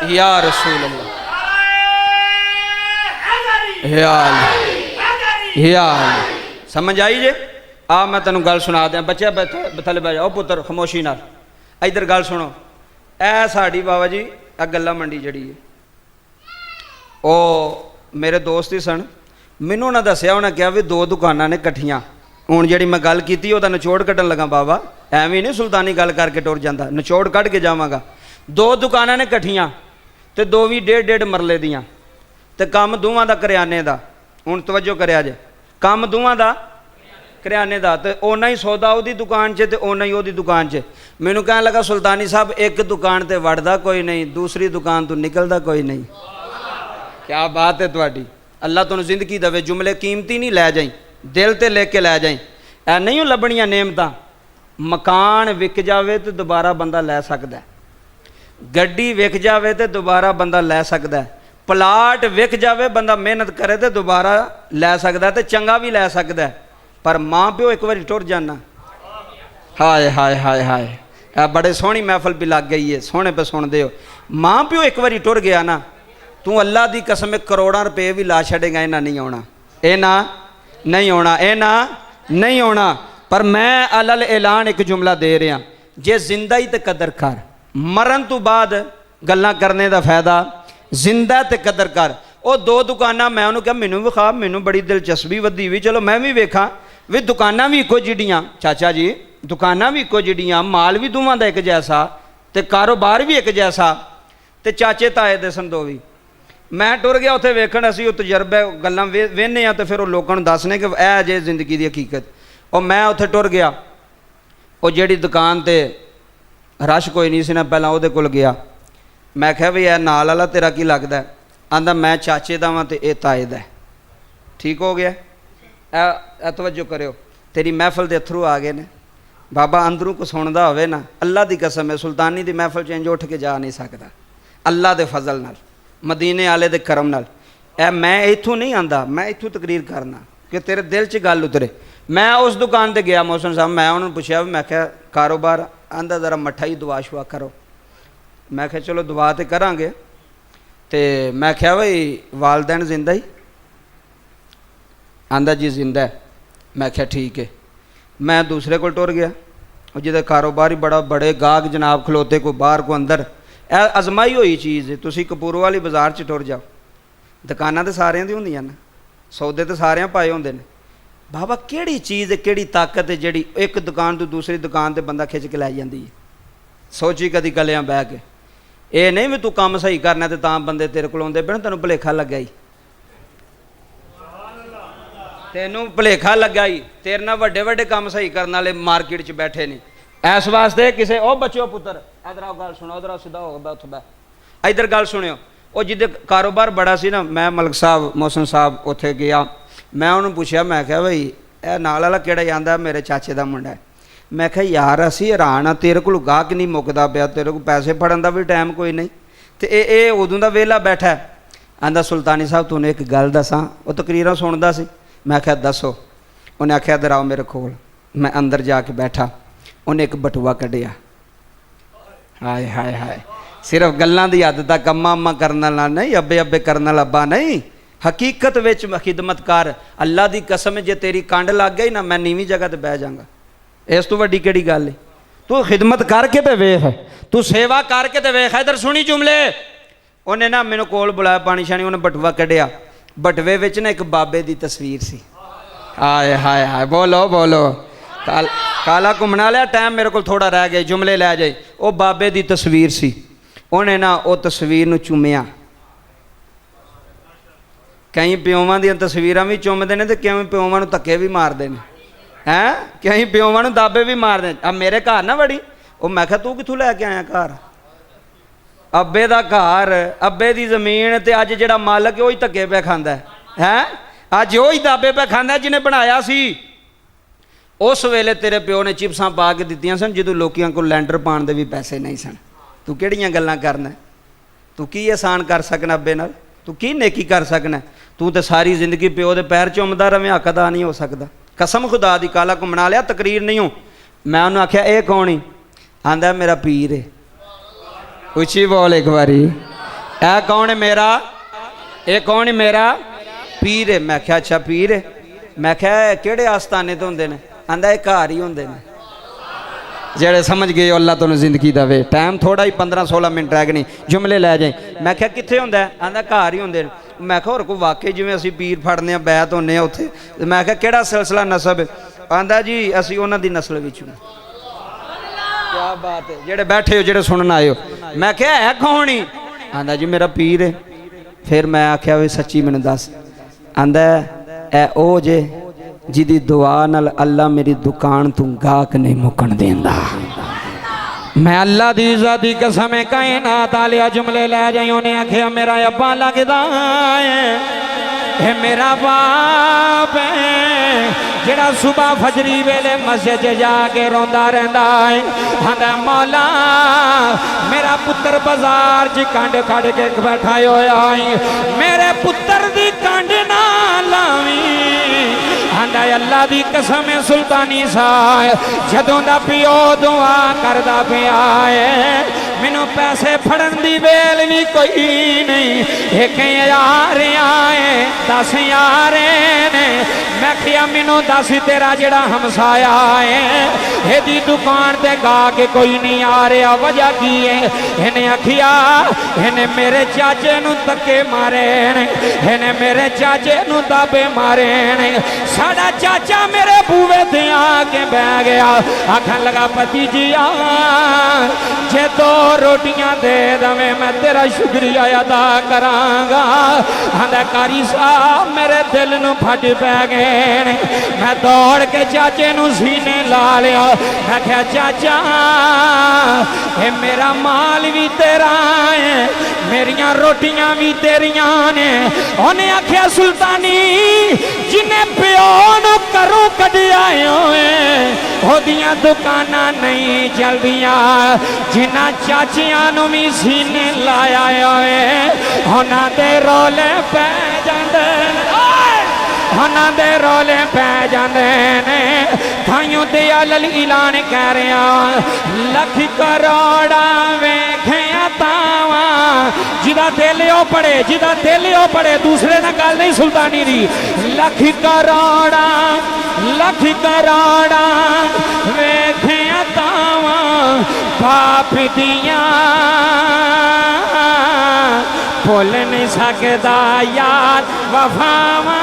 या रसूल अल्लाह या समझ आई जे? आ मैं तेन गल सुना दिया बच्चे थले बह जाओ पुत्र खामोशी नाल इधर गल सुनो। ए साड़ी बाबा जी आ गल्ला मंडी जड़ी है ओ मेरे दोस्त ही सन। मैनू उन्हें दसिया उन्हें कहा भी दो दुकाना ने कट्ठियां। हुण जिहड़ी मैं गल कीती ओहदा निचोड़ कड्ढन लगा बाबा एवं नहीं सुल्तानी गल करके टुर जांदा, निचोड़ कढ़ के जावांगा। दो दुकाना ने कट्ठियां ते दो भी 1.5 मरले दियां ते काम दोवां दा करियाने दा। हुण तवज्जो करिया जे काम दोवां दा करियाने दा ते ओना ही सौदा ओहदी दुकान च ते ओना ही ओहदी दुकान च। मैनू कहन लगा सुल्तानी साहब एक दुकान ते वड़दा कोई नहीं दूसरी दुकान तो निकलदा कोई नहीं। क्या बात है तुहाडी। अल्लाह तुहानू जिंदगी दवे जुमले कीमती नहीं लै जाई दिल ते लेके लै जाई। ऐ नहीं लभणियां नेमतां। मकान विक जावे तो दोबारा बंदा लै सकदा है, गड्डी विक जावे तो दोबारा बंदा लै सकदा है, प्लाट विक जावे बंदा मेहनत करे तो दोबारा लै सकदा है ते चंगा भी लै सकदा है। पर माँ प्यो एक बार टुर जाना हाय हाय हाय हाय बड़े सोहनी महफल भी लग गई है सोहने पे सुनते हो। माँ प्यो एक बार टुर गया ना तू अल्लाह की कसम करोड़ों रुपये भी ला छड़ेगा इन्हें नहीं आना, ये ना नहीं आना, ये ना नहीं आना। पर मैं अलल ऐलान एक जुमला दे रहा जे जिंदा ही तो कदर कर, मरन तो बाद गल्लां करने का फायदा, जिंदा ते कदर कर। वो दो दुकाना मैं उन्होंने कहा मैनू विखा, मैनू बड़ी दिलचस्पी वधी भी चलो मैं भी वेखा भी दुकाना भी इको जिहड़ियां चाचा जी दुकाना भी इको जिहड़ियां माल भी दोवां दा एक जैसा ते कारोबार भी एक जैसा ते चाचे ताए दे सन दो भी। मैं टुर गया उत्थे वेखण असीं उह तजर्बे गल्लां वेहने आ ते फिर वो लोकां नूं दसने कि ऐ जे जिंदगी दी हकीकत। और मैं उत्थे टुर गया वो जिहड़ी दुकान ते रश कोई नहीं सी ना पहलां उहदे कोल गया। मैं कहा भी ऐ नाल वाला तेरा की लगदा है? आंदा मैं चाचे दा वां ते इह ताए दा। ठीक हो गया। ए तवज्जो करियो तेरी महफल दे अथरू आ गए ने बाबा अंदरों को सुनदा होवे ना अल्लाह दी कसम है सुल्तानी दी महफल च इंज उठ के जा नहीं सकदा अल्लाह दे फजल नाल मदीने आले दे करम नाल। ए मैं इत्थों नहीं आंदा मैं इत्थों तकरीर करना कि तेरे दिल च गल उतरे। मैं उस दुकान ते गया मोहसन साहब मैं उन्होंने पुछया मैं क्या कारोबार? आंदा ज़रा मट्ठा ही दुआ शुआ करो। मैं क्या चलो दुआ तो करांगे। तो मैं क्या भाई वालदैन जिंदा ही? आंदा जी जिंदा है। मैं क्या ठीक है। मैं दूसरे को टुर गया जिहदा कारोबार ही बड़ा बड़े गाहक जनाब खलोते को बाहर को अंदर अजमाई हुई चीज़ है। तुसीं कपूर वाली बाजार च टुर जाओ दुकानां तो सारियां दी हुंदियां ने सौदे तो सारियां पाए होंदे ने। बाबा किहड़ी चीज़ है किहड़ी ताकत है जिहड़ी एक दुकान तो दूसरी दुकान ते बंदा खिच के लै जांदी है? सोची कदी गलियां बह के ये नहीं भी तू काम सही करना तो तां बंदे तेरे कोल आउंदे पे तैनूं भुलेखा लग्या ही तैनूं भुलेखा लग्या ही तेरे नाल वड्डे वड्डे काम सही करने वाले मार्केट च बैठे ने। इस वास्ते किसे ओ बच्चो पुत्र इधर आओ गल सुनो इधर सीधा हो उत्थे बह इधर गल सुनियो। वो जिदे कारोबार बड़ा सी ना मैं मलक साहब मोहसन साहब उत्थे गया। मैं उन्होंने पूछया मैं क्या भाई ए नाल वाला किहड़ा आंदा मेरे चाचे का मुंडा है। मैं क्या यार असी हैरान आ, तेरे को गाहक नहीं मुकदा पिया, तेरे को पैसे फड़न का भी टाइम कोई नहीं, तो ये उदों का वेला बैठा है। आंदा सुल्तानी साहब तुहानूं एक गल दसां, वो तकरीरां सुनदा सी। मैं क्या दसो, उन्हें आख्या इधर आओ मेरे कोल। मैं अंदर जाके बैठा, उन्हें एक बटुआ कढ़िया। हाय हाय हाय, सिर्फ गल्लां दी हद तक अम्मा अम्मा करने वाला नहीं, अब्बे अब्बे करने वाला अब्बा नहीं, हकीकत विच खिदमत कर। अल्लाह की कसम जे तेरी कंड लग गई ना, मैं नीवीं जगह ते बह जाऊंगा। इस तो वड्डी किहड़ी गल है? तू खिदमत करके ते वेख, तू सेवा करके ते वेख। इधर सुनी जुमले। उन्हें ना मैनू कोल बुलाया, पानी शानी, उन्हें बटुआ कढ़िया। बटवे विच ना एक बाबे की तस्वीर सी। हाय हाय हाय, बोलो बोलो। काला घूमना लिया, टाइम मेरे को थोड़ा रह गया, जुमले लै जाए। वो बाबे की तस्वीर सी। उन्हें ना वो तस्वीर नूं चूमिया। कई प्योवां दी तस्वीरां भी चुमदे ने, ते कई प्योवां नूं धक्के भी मारदे ने, हैं कई प्योवां नूं दाबे भी मारदे। अब मेरे घर ना बड़ी, वो मैं कहा तू कित्थों लैके आया घर? अब्बे दा घर, अब्बे दी जमीन, ते अज जिहड़ा मालक है वही धक्के पे खांदा है। अज वही दाबे पे खांदा जिन्हें बनाया सी। उस वेले तेरे प्यो ने चिप्सां पा के दित्तियां सन, जदों लोकियां कोल लैंडर पाण दे भी पैसे नहीं सन। तू किहड़ियां गल्लां करना? तू की एहसान कर सकना अब्बे नाल? तू की नेकी कर सकना? तू तो सारी जिंदगी प्यो दे पैर चुमदा रवें, हक अदा नहीं हो सकता। कसम खुदा दी। काला घुमना लिया, तकरीर नहीं हो। मैं उन्हें आख्या ये कौन ही? आंदा मेरा पीर है। उची बोल एक बारी, ए कौन है मेरा? ये कौन है मेरा? पीर है। मैं क्या अच्छा पीर है? मैं क्या किहड़े आस्थाने तो होंदे ने? आंदा ये घर ही होंदे ने। जेड़े समझ गए अल्लाह तुहानूं जिंदगी देवे। टाइम थोड़ा ही 15-16 मिनट रह गए नहीं, जुमले लै जाए। मैं क्या कित्थे हुंदा है? आंदा घर ही होंदे ने। मैं क्या होर कोई वाकई जिवें असीं पीर फड़ने बैत होने उत्थे। मैं क्या किहड़ा सिलसिला नसब है? आंदा जी असीं उन्हां दी नस्ल विचों। क्या बात है, जेड़े बैठे हो, जेड़े सुनन आए हो। मैं क्या है कौन ही? आंदा जी मेरा पीर है। फिर मैं आख्या वी सच्ची मैनूं दस। आंदा ए ओ जे जिदी दुआ नाल अल्लाह मेरी दुकान तू गाहक नहीं मुकन देंदा। मैं अल्लाह दी इज्जत दी कसम कायनात आलिया जुमले लै जाई। उन्हें आख्या मेरा अब्बा लगदा है, मेरा बाप है, जेड़ा सुबह फजरी वेले मस्जिद जाके रोंदा रहिंदा है। आंदा मौला मेरा पुत्र बाजार च कंड खड़ के बैठा होया है, मेरे पुत्र दी कंड ना लावी। आंदा अल्लाह दी कसम सुल्तानी साहब जदों दा पिओ दुआ करदा पिया है, मैनू पैसे फड़न दी वेल भी कोई नहीं। 1000 आए 10,000 ने। मैं क्या मैनू दस तेरा जेड़ा हमसाया है एदी दुकान ते गा के कोई नहीं आ रहा, वजह की है? इन्हें आखिया इन्हें मेरे चाचे नू धक्के मारे ने, इन्हें मेरे चाचे नू दाबे मारे ने। साडा चाचा मेरे बूवे ते आके बह गया, आखन लगा पति जी जे 2 रोटियां दे दवे मैं तेरा शुक्रिया अदा करांगा। आंदा कारी साहब मेरे दिल नू फट पै गए। मैं दौड़ के चाचे नू सीने ला लिया। मैं क्या चाचा ये मेरा माल भी तेरा है, मेरिया रोटियां भी तेरिया ने। उन्हें आख्या सुल्तानी जिन्हें प्यो नू घरों कढ़िया ओदियां दुकाना नहीं चलदियां, जिन्ना चाचियां नू भी सीने लाया होए उन्हां दे रोले पै जांदे, उन्हां दे रोले पै जांदे ने। थाइयों ते अल ऐलान कह रहा लख करोड़ा वेखिया तावा जिदा दिल ओ पड़े, जिदा दिल ओ पड़े। दूसरे ना गल नहीं सुल्तानी दी। लख करोड़ा वेखिया तावा बाप दिया भुल नहीं सकदा याद वफावा।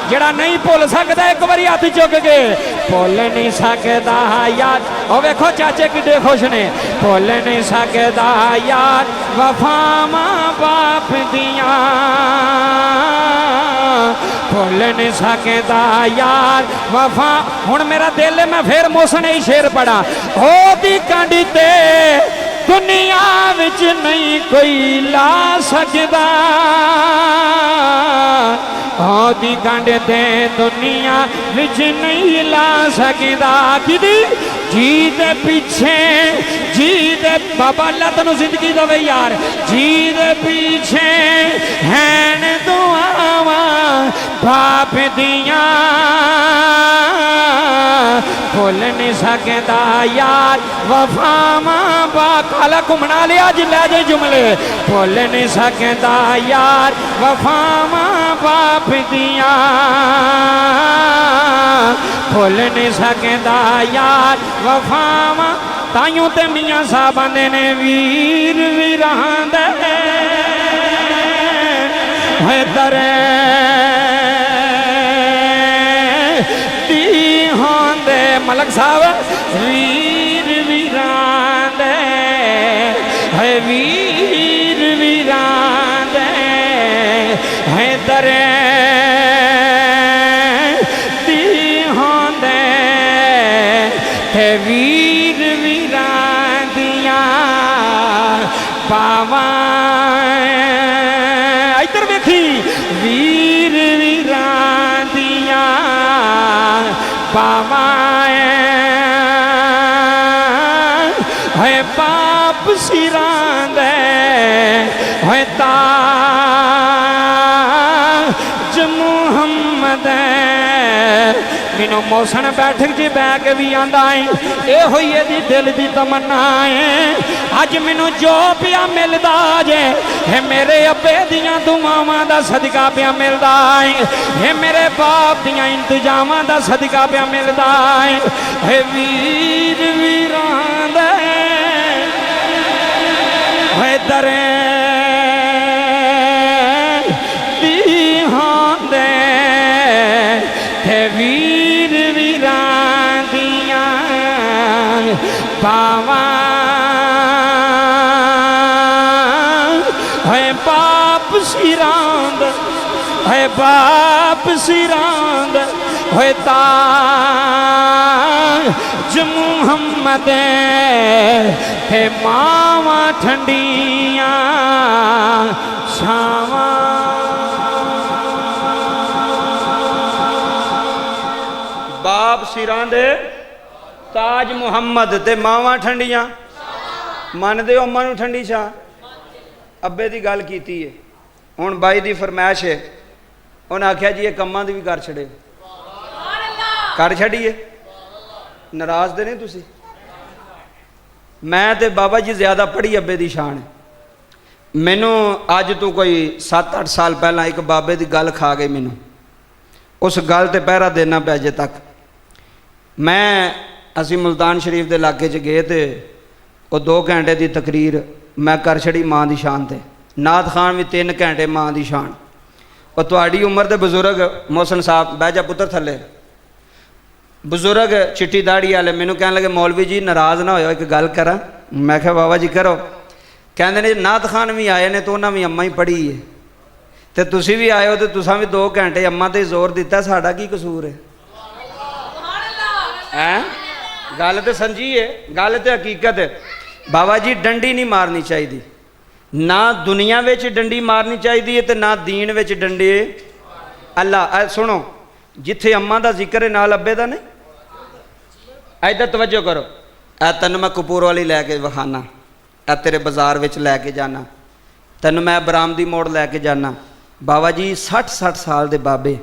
जड़ा नहीं भुल सकता एक बारी हाथ चुक के भुल नहीं सकता याद। और वेखो चाचे किड्डे खुश ने। भुल नहीं सकता याद वफावा बाप दिया, भुल नहीं सकता याद वफा। हुण मेरा दिल मैं फिर मोसने ही शेर पढ़ा। ओदी कंडी ते दुनिया विच नहीं कोई ला सकदा, ओदी कंड ते दुनिया विच नहीं ला सकदा। किदी जी दे पीछे जी दे बाबा अल्लाह तैनू जिंदगी दवे यार जी दे पीछे हैन दुआवां बाप दियां भुल नहीं सकदा यार वफावां बाकाला घुमना लिया अज लै जे जुमले भुल नहीं सकदा यार वफावां बाप दियां भुल नहीं सकदा यार वफावां ताइयों ते मियां साहब आंदे ने वीर वीरां दे है दरे दी होंदे मलक साहब वीर वीरां दे है वीर वीरां दे है दरे वीर वीरां दियां पावां इधर वेखी वीर वीरां दियां पावां है पाप सिरां दे है ताज मुहम्मद मैनू मौसन बैठक च बह के भी आंदा है ये हुई दी दिल दी तमन्ना है अज मैनू जो पिया मिलदा जे है मेरे अब्बे दियां दुआवां दा सदका पिया मिलदा है मेरे बाप दियां इंतजामां दा सदका पिया मिलदा है वीर वीरां दे है दरे दी होंदे है वीर वीरां दियां पावां है बाप सिरांद है बाप सिरांद है ताज मुहम्मद है मावां ठंडियां छावां बाप सिरां दे ताज मुहम्मद ते मावां ठंडियां मनदे हो अम्मा नू ठंडी छां अब्बे दी गल कीती है हुण बाई दी फरमाइश है उन्हें आख्या जी ये कम्मां दी भी कर छड़े कर छड़िए नाराज दे नहीं तुसी मैं ते बाबा जी ज़्यादा पढ़ी अब्बे दी शान है मैनू अज तो कोई 7-8 साल पहला एक बाबे दी गल खा गई मैनू उस गल ते पहरा देना पे अजे तक मैं असी मुल्तान शरीफ के इलाके च गए तो वो 2 घंटे की तकरीर मैं कर छड़ी माँ की शान ते नाथ खान भी 3 घंटे माँ की शान और तुहाड़ी उम्र के बजुर्ग मोहसन साहब बह जा पुत्र थले बजुर्ग चिट्टी दाड़ी वाले मैनू कह लगे मौलवी जी नाराज़ ना हो एक गल करा मैं क्या बाबा जी करो कहते ने नाथ खान भी आए ने तो उन्हें भी अम्मा ही पढ़ी है तो तुसी भी आए हो तो तुसा भी 2 घंटे अम्मा ते जोर दिता साड़ा की कसूर है गल तो समझी है गल तो हकीकत है बाबा जी डंडी नहीं मारनी चाहिए ना दुनिया में डंडी मारनी चाहिए तो ना दीन में डंडे अल्लाह सुनो जिथे अम्मा का जिक्र है नाल अब्बे का नहीं इधर तवज्जो करो तेन मैं कपूर वाली लैके विखाना तेरे बाजार में लैके जाना तेन मैं बरामदी मोड़ लैके जाना बाबा जी 60-60 साल के बाबे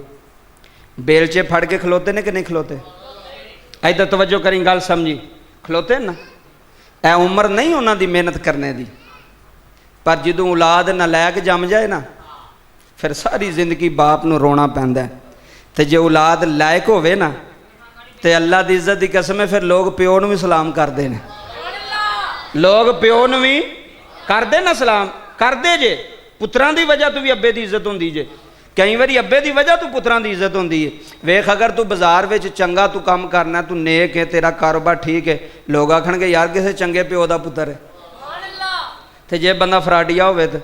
बेलचे फड़ के खलोते ने कि नहीं खलोते इधर तवज्जो करी गल समझी खलोते ना ए उम्र नहीं उन्होंने मेहनत करने की पर जो औलाद नलैक जम जाए ना फिर सारी जिंदगी बाप नूं रोना पैंदा तो जे औलाद लायक होवे ना तो अल्लाह की इज्जत की कसम है फिर लोग प्यो नूं भी सलाम करते हैं लोग प्यो नूं भी करते ना सलाम करते जे पुत्रां दी वजह तो भी अब्बे की इज्जत होंदी जे कई बारी अब्बे की वजह तो पुत्रां की इज्जत होंदी है वेख अगर तू बाजार में चंगा तू काम करना तू नेक है तेरा कारोबार ठीक है लोग आखणगे यार किसी चंगे प्यो का पुत्र है तो जे बंदा फराडिया होवे तो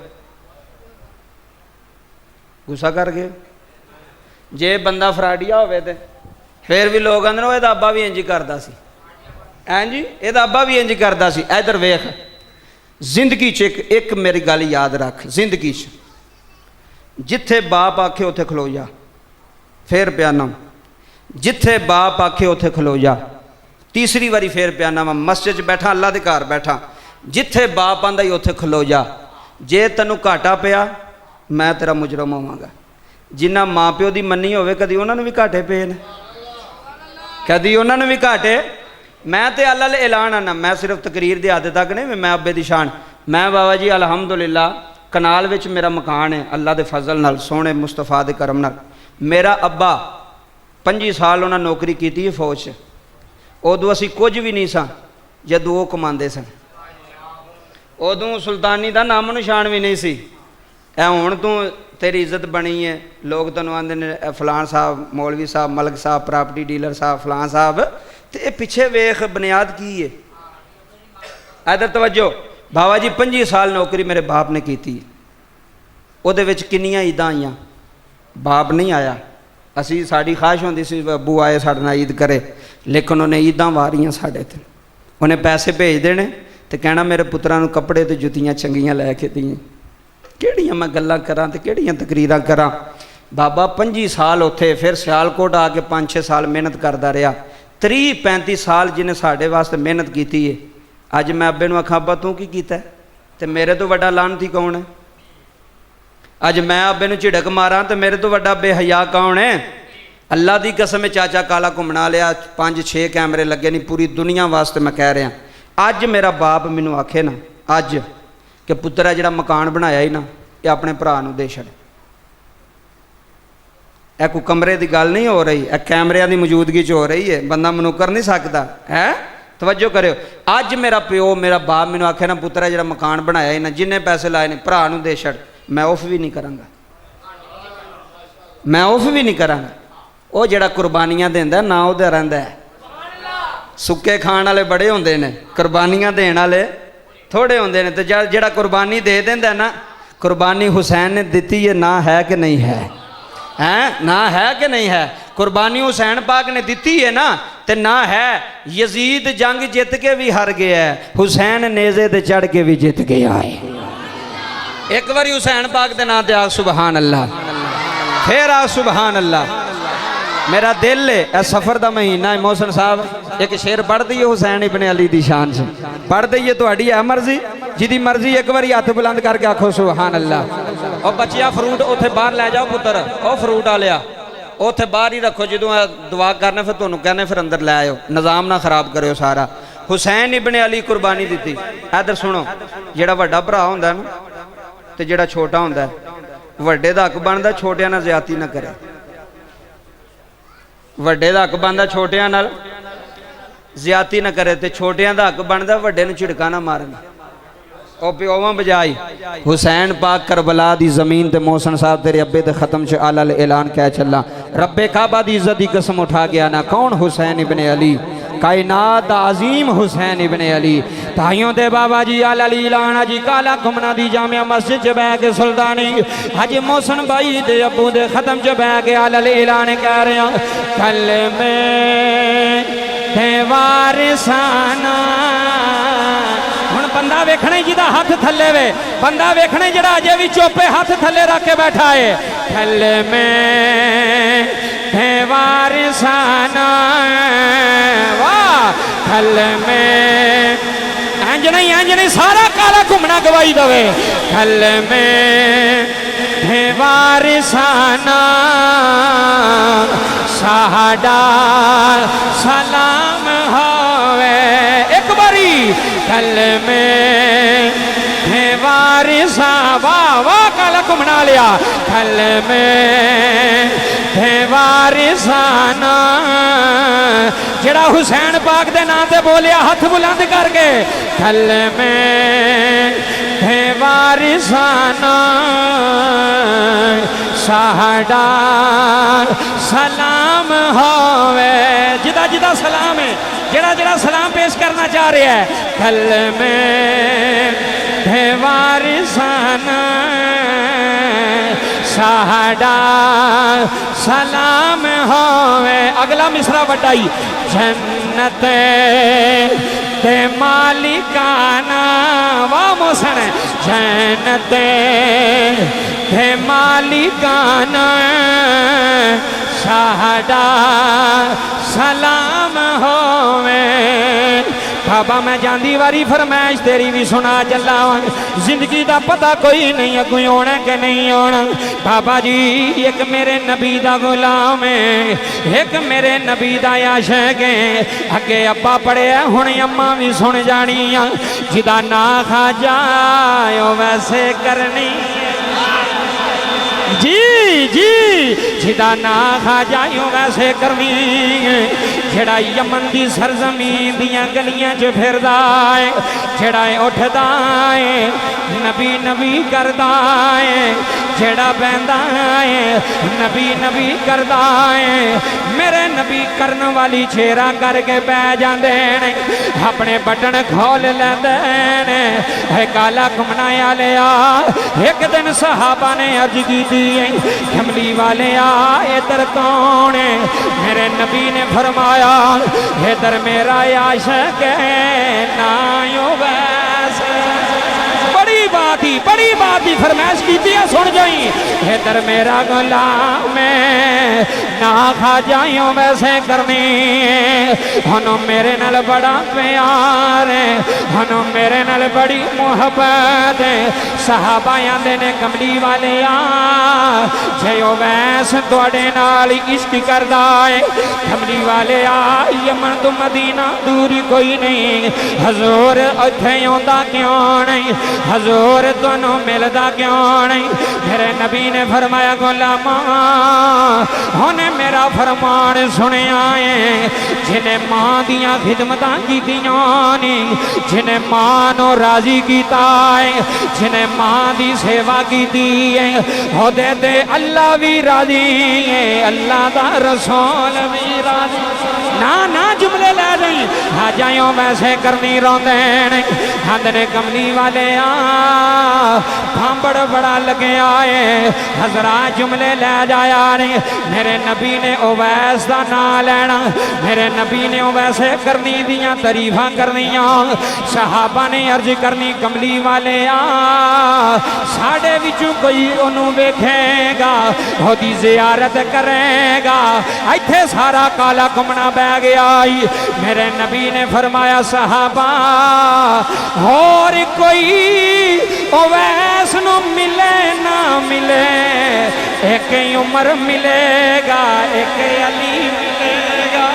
गुस्सा कर गए जे बंदा फराडिया होवे तो फिर भी लोग आंदे ने इहदा अब्बा भी इंज करदा सी हैं जी इहदा अब्बा भी इंज करदा सी इधर वेख जिंदगी च एक मेरी गल याद रख जिंदगी च जिथे बाप आखे उथे खलो जा फिर प्याना जिथे बाप आखे उथे खलो जा तीसरी वारी फिर पियाना वा मस्जिद च बैठा, अल्लाह दे घर बैठा, जिथे बाप आंदा ही उत्थे खलो जा, जे तैनू घाटा पिया मैं तेरा मुजरम होवांगा। जिन्ना माँ प्यो की मन्नी होवे कदी उन्होंने भी घाटे पे ने, कदी उन्होंने भी घाटे। मैं तो अल्लाह ऐलान आना, मैं सिर्फ तकरीर की आदत तक नहीं, मैं अब्बे दी शान। मैं बाबा जी अलहमदुलिल्लाह कनाल विच मेरा मकान है, अल्लाह के फजल नाल, सोने मुस्तफा के करम नाल। मेरा अब्बा 25 साल उन्हें नौकरी की है फौज च, उदों असी कुछ भी नहीं सा जदों वो कमाते सन, उदों सुल्तानी का नामो निशान भी नहीं सी। ऐ हुण तूं तेरी इज्जत बनी है, लोग तैनूं आंदे ने फलान साहब, मौलवी साहब, मलक साहब, प्रॉपर्टी डीलर साहब, फलान साहब, तो ये पिछे वेख बुनियाद की है। इधर तवज्जो, बाबा जी 25 साल नौकरी मेरे बाप ने की थी, उहदे विच किन्नियां ईदां आईयां, बाप नहीं आया। असी साड़ी ख्वाहिश होंदी सी अबू आए साडे नाल ईद करे, लेकिन उन्हें ईदां वारियां साडे ते। उन्हें पैसे भेज देने तो कहना मेरे पुत्रां नूं कपड़े ते जुत्तियां चंगियां लैके दी। किहड़ियां मैं गल्लां करां ते किहड़ियां तकरीरां करां। बाबा 25 साल उत्थे, फिर सियालकोट आके 5-6 साल मेहनत करता रहा। 30-35 साल जिन्हें साढ़े वास्ते मेहनत की है। अज मैं अब्बे नूं आखां अब्बा तू की कीता है, ते मेरे तो वड्डा लानती कौन है? अज मैं अब्बे नूं झिड़क मारां तो मेरे तो वड्डा बेहया कौन है? अल्लाह की कसम है, चाचा काला घुमना लिया, 5-6 कैमरे लगे नहीं, पूरी दुनिया वास्ते मैं कह रहा। अज मेरा बाप मैनू आखे ना अज कि पुत्रा जिहड़ा मकान बनाया ही ना, ये अपने भरा नूं दे छड़। यह कोई कमरे की गल नहीं हो रही, यह कैमरिया की मौजूदगी च हो रही है, बंदा मनुकर नहीं सकता है। तवज्जो करो, अज मेरा प्यो मेरा बाप मैनू आखे ना पुत्रा जिहड़ा मकान बनाया ही ना, जिन्ने पैसे लाए ने भरा नूं दे छड़, मैं उफ भी नहीं करांगा, मैं उफ भी नहीं करांगा। वो जिहड़ा कुर्बानियां देंदा ना उहदा रहिंदा है। सुक्के खाण वाले बड़े होंदे ने, कुर्बानियां देण वाले थोड़े होंदे ने। ते जिहड़ा कुर्बानी दे देंदा ना, कुर्बानी हुसैन ने दिती है, ना है कि नहीं है? हैं ना है कि नहीं है? कुर्बानी हुसैन पाक ने दिती है ना, ते ना है। यजीद जंग जित के भी हार गया है, हुसैन नेज़े ते चढ़ के भी जित गया है। एक बारी हुसैन पाक दे नाम ते आ सुबहान अल्लाह, फिर आ सुबहान अल्लाह। मेरा दिल है, यह सफ़र का महीना है। मोहसन साहब एक शेर पढ़ दईए हुसैन इब्ने अली दी शान से, पढ़ दईए, तुहाडी है मर्जी, जिदी मर्जी एक बारी हथ बुलंद करके आखो सुबहान अल्लाह। और बच्चिया फ्रूट उत्थे बाहर लै जाओ पुत्र, और फ्रूट आ लिया उत्थे बाहर ही रखो, जो दुआ करने फिर तुहानूं कहने फिर अंदर लै आओ, निज़ाम ना खराब करो सारा। हुसैन इब्ने अली कुर्बानी दी। इधर सुनो, जिहड़ा वड्डा भरा हुंदा ना ते जिहड़ा छोटा हुंदा है, वड्डे दा हक बनदा छोटियां नाल ज़्यादती ना करे। वड्डे दा हक बनदा छोटियां नाल ज़्यादती ना करे, ते छोटियां दा हक बनदा वड्डे नूं झिड़का ना मारन। और प्योवां बजाई हुसैन पाक करबला दी जमीन ते मोहसन साहब तेरे अब्बे दे खत्म च आलल ऐलान कह चला, रब्बे काबा दी इज्जत दी कसम उठा गया ना, कौन हुसैन इब्ने अली, कायनात अजीम हुसैन इब्ने अली। ताइयों दे बाबा जी आलल ऐलान जी काला घुमना दी जामिया मस्जिद च बह के सुल्तानी हज मोहसन भाई दे अब्बू दे खत्म च बह के आलल ऐलान कह रहे हैं, कल में ते वारिसाना। बंदा वेखना जिदा हाथ थले वे, बंदा वेखना जरा अजे भी चोपे हाथ थले रख के बैठा है। थले में है वारिसाना, वाह थले में इंज नहीं सारा काला घुमना गवाई दवे। थले में है वारिसाना, साडा सलाम होवे। एक बारी कल में है वारिसा, वाह वाह काला घुमना लिया। कल में है वारिसाना, जड़ा हुसैन पाक दे नाम ते बोलिया हाथ बुलंद करके, कल में है वारिसाना, साडा सलाम होवे। जिदा जिदा सलाम है, जड़ा जड़ा सलाम पेश करना चाह रहा है, कल में है वारिसाना, साडा सलाम होवे। अगला मिसरा बटाई, जन्नत ते मालिकाना, वाह मोहसन, जन्नत ते मालिकाना, साडा सलाम होवे। बाबा मैं जांदी वारी फरमाइश तेरी भी सुना चला, जिंदगी का पता कोई नहीं अगू आना कि नहीं आना। बाबा जी एक मेरे नबी दा गुलाम है, एक मेरे नबी दा आशिक है। अगे अब्बा पढ़िया हुण अम्मा भी सुन जानी आ, जिदा ना खा जाओ वैसे करनी जी जी, जिदा ना खा जाओ वैसे करनी। जेड़ा यमन की सरजमीन दियां गलियां च फिरदा है, जेड़ा उठदा है नबी नबी करदा है, जेड़ा बहंदा है नबी नबी करदा है। मेरे नबी करन वाली छेरा करके बह जाते हैं, अपने बटन खोल लेंदे ने। काला घुमना लिया एक दिन सहाबा ने अर्ज की, कमली वाले इधर कौन है? मेरे नबी ने फरमाया इधर मेरा आशिक है ना यो वैसे। बड़ी बात ही फरमाइश की सुन जाई, इधर मेरा गुलाम है ना खा जाइयो वैसे करनी। हनो मेरे नाल बड़ा प्यार है, हनो मेरे नाल बड़ी मुहब्बत है। सहाबा आंदे ने कमली वाले जो वैस तुहाडे नाल इश्क करदा है। कमली वाले यमन तो मदीना दूर कोई नहीं, हजूर इत्थे आउंदा क्यों नहीं? हजूर तुहानू मिलदा क्यों नहीं? मेरे नबी ने फरमाया गुलामा उन्हें मेरा फरमान सुनिया है, जिन्हें मां दियां खिदमतां कीतियां ने, जिन्हें मां नू राजी कीता है, जिन्हें मां दी सेवा कीती है, ओदे ते अल्लाह भी राजी है, अल्लाह दा रसूल भी राजी। ना ना जुमले लै नहीं आ जाओ वैसे करनी रोंदे ने। आंदे कमली वाले भांबड़ बड़ा लगे आए, हजरा जुमले लै जाया ने। मेरे नबी ने ओवैस का नाम लेना, मेरे नबी ने ओवैसे करनी दियां तारीफां करनियां। सहाबा ने अर्ज करनी कमली वाले साढ़े विचों कोई ओनू वेखेगा, ओदी जियारत करेगा। इत्थे सारा काला घुमना बह गया। मेरे नबी ने फरमाया सहाबा और कोई ओवैस नू मिले ना मिले, एक ही उम्र मिलेगा, एक अली मिलेगा।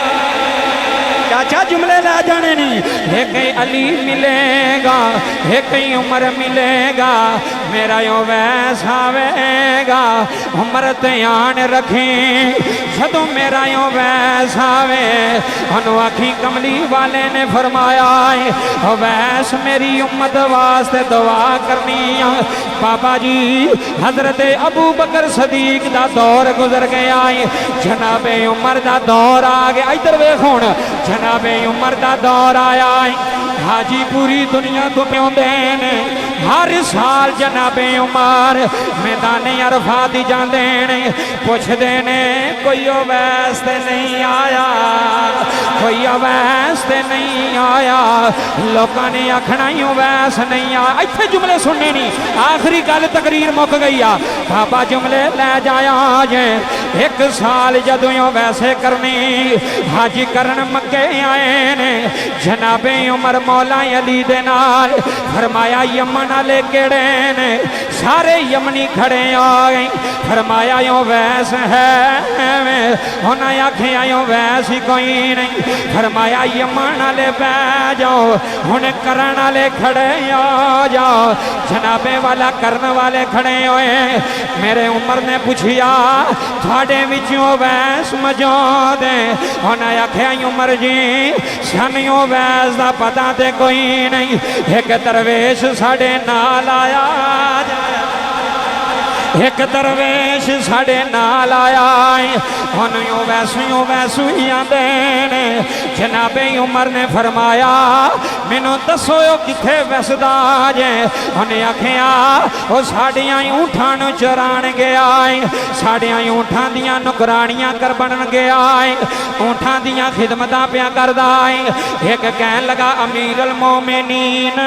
चाचा जुमले ला जाने नहीं, एक ही अली मिलेगा, एक ही उम्र मिलेगा। मेरा यो वैस आवेगा, उम्र ध्यान रखें जदों मेरा यो वैस आवे। उन्होंने आखी कमली वाले ने फरमाया वैस मेरी उम्मत वास्ते दुआ करनी। बाबा जी हजरत अबू बकर सदीक दा दौर गुजर गया है, जनाबे उमर दा दौर आ गया। इधर वेख हुण जनाबे उमर दा दौर आया है। हाजी पूरी दुनिया तो प्याउंदे ने, हर साल जनाबे उमर मैदान अरफा दी जांदे ने, पुछदे ने कोई अवैस ते नहीं आया, कोई अवैस ते नहीं आया। लोगों ने आखना ही अवैस नहीं आया। इत्थे जुमले सुनने नहीं, आखिरी गल तकरीर मुक गई आ। बाबा जुमले लै जाया जे एक साल जदों वैसे करनी हाजी करन मक्के आए ने, जनाबे उमर मौला अली दे नाल फरमाया यमन वाले केड़े ने? सारे यमनी खड़े आ गए। फरमाया यो वैस है, उन्हें आखिया यो वैस ही कोई नहीं। फरमाया यमन वाले बह जाओ, हुण करन वाले खड़े आ जाओ। जनाबे वाला करन वाले खड़े होए। मेरे उमर ने पूछिया थोड़े विचों वैस मौजूद है? उन्हें आखिया उमर जी सानू वैस का पता तो कोई नहीं, एक दरवेश साढ़े नाल आया, एक दरवेश साढ़े नाल आया। वैसू ही आंदे ने। जनाबे उमर ने फरमाया मैनू दसो किथे वसदा जे। उन्हें आखिया वो साड़ियां ऊँठां नूं चराण गया है, साड़ियां ऊँठां दियां नुकरानियां कर बन गया है, ऊँठां दियां खिदमतां पिया करदा है। एक कहन लगा अमीर अल मोमिनीन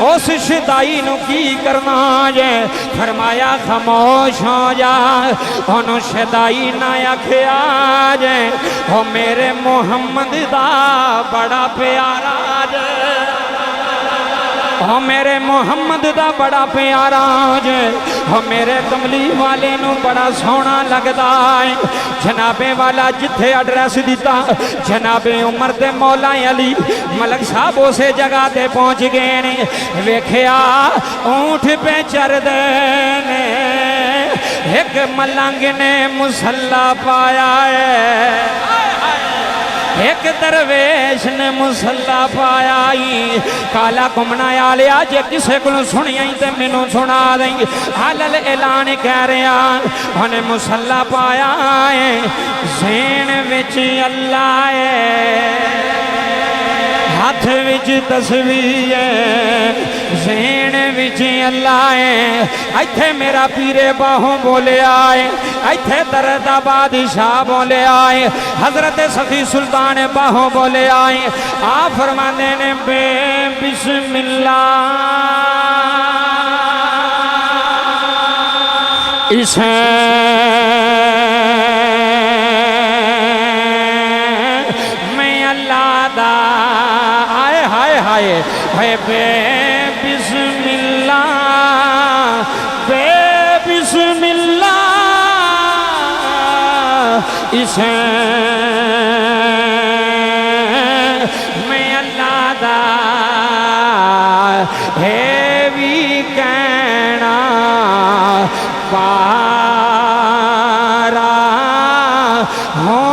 उस शदाई नूं की करना जे। फरमाया खामोश हो जा, उन्होंने शदाई ना आखिया जे ओ मेरे मुहम्मद दा बड़ा प्यारा जे, ओ मेरे मुहम्मद दा बड़ा प्यारा जे, ओ मेरे कमली वाले नू बड़ा सोहना लगदा है। जनाबे वाला जिथे एड्रैस दिता जनाबे उमर ते मौला अली मलक साहब उसे जगह ते पहुंच गए ने। वेखिया ऊँठ पे चरदे ने, एक मलंग ने मुसल्ला पाया है, एक दरवेश ने मुसल्ला पाया ही। काला घुमना आलिया जे किसे को सुनिया ही तो मैनू सुना देंगे। हालल ऐलान कह रहा उन्हें मुसल्ला पाया है, ज़हन विच अल्लाह है, हाथ विच तस्वीर है, ज़हन विच अल्लाह है। इत्थे मेरा पीरे बाहों बोले आए, इत्थे दरदा बादशाह बोले आए, हजरत सखी सुल्तान बाहों बोले आए। आ फरमाने ने बे बिस्मिल्लाह इसे मैं अल्लाह दा आए हाय हाय हाय बे बिस्मिल्लाह बे बिस्मिल्लाह इसे मैं अल्लाह दा है भी कहना पारा हो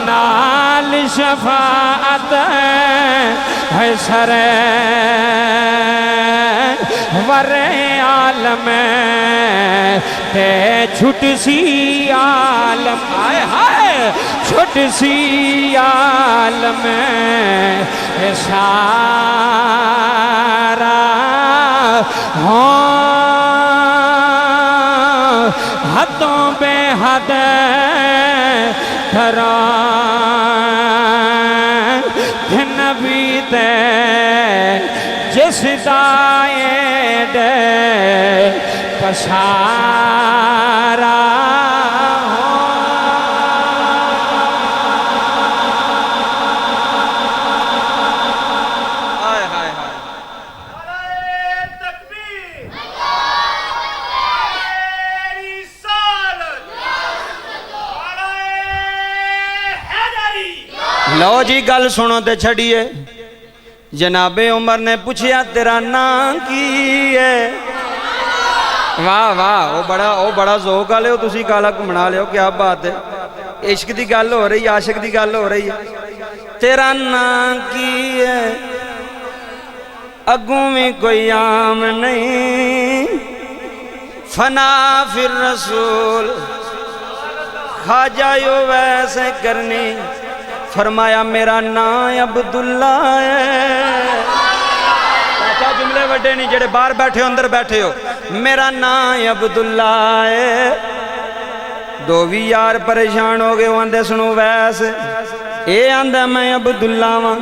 नाल शफाअत है सरे वरे आलम ते छुट सी आलम आए हाय छुट सी आलम सारा हो हदों बेहद धरा नबी ते जिस दाए दे पसारा लो जी गल सुनो ते छड़िए। जनाबे उमर ने पूछया तेरा नाम की है? वाह वाह वो बड़ा जोक वाले हो तुसी, काला घुमना लियो, क्या बात है। इश्क की गल हो रही, आशिक की गल हो रही है। तेरा नाम की है? अगों भी कोई आम नहीं, फना फिर रसूल खाजा यो वैसे करनी। फरमाया मेरा नाम अब्दुल्ला है। अच्छा जुमले वड्डे नहीं, जेड़े बाहर बैठे हो अंदर बैठे हो। मेरा नाम अब्दुल्ला है। दो भी यार परेशान हो गए, आंदे सुनो वैस ये आंदा मैं अब्दुल्ला वां।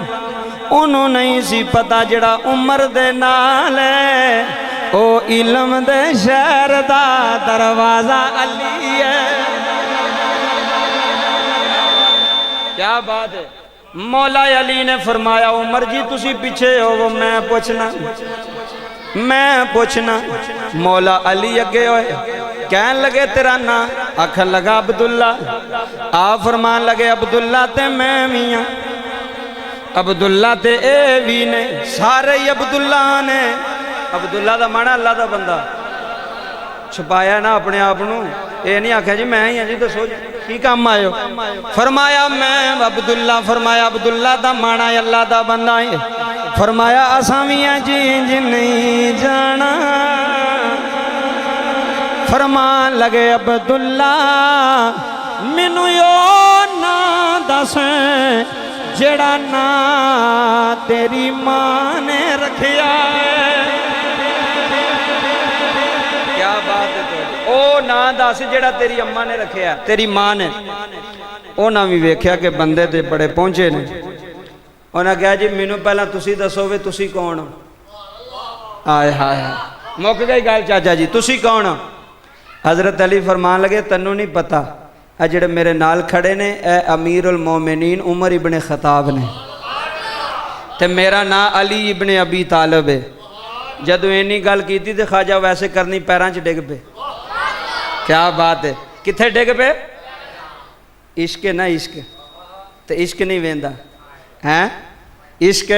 उन्होंने नहीं सी पता जेड़ा उमर दे नाल है ओ इल्म दे शहर दा दरवाजा अली है। क्या बात है। मौला अली ने फरमाया उमर जी तुसी पीछे हो, मैं पूछना। मौला अली अगे होए, कहन लगे तेरा ना? आखन लगा अब्दुल्ला। आ फरमान लगे अब्दुल्ला ते मैं भी हाँ, अब्दुल्ला ते ए भी ने, सारे ही अब्दुल्ला ने। अब्दुल्ला दा माना अल्लाह दा बंदा। छुपाया ना अपने आप नू, ये नहीं आख्या जी मैं ही हाँ जी, दसो की काम आयो। फरमाया मैं अब्दुल्ला। फरमाया अब्दुल्ला दा माना अल्लाह दा बंदा है। फरमाया असां भी जी नहीं जाना। फरमान लगे अब्दुल्ला मैनू यो ना दस जेड़ा ना तेरी मां ने रखिया है। क्या बात है तुहाडी। ओ ना दस जेड़ा तेरी अम्मा ने रखिया, तेरी मां ने। उन्हां भी वेख्या कि बंदे ते बड़े पहुंचे ने। उन्हें कहा जी मैनू पहला तुसी दसो वे तुसी कौन हो। आए हाय हाय मुक गई गल चाचा जी, तुसी कौन हो। हजरत अली फरमान लगे तन्नू नहीं पता, ए जेड़े मेरे नाल खड़े ने ए अमीर उल मोमिनीन उमर इबन खताब ने ते मेरा नाम अली इबन अबी तालिब है। जदों इन्नी गल की तो ख्वाजा वैसे करनी पैरों च डिग पे। क्या बात है। कित्थे डिग पे। इश्क ना इश्क तो इश्क नहीं वेंदा है, इश्क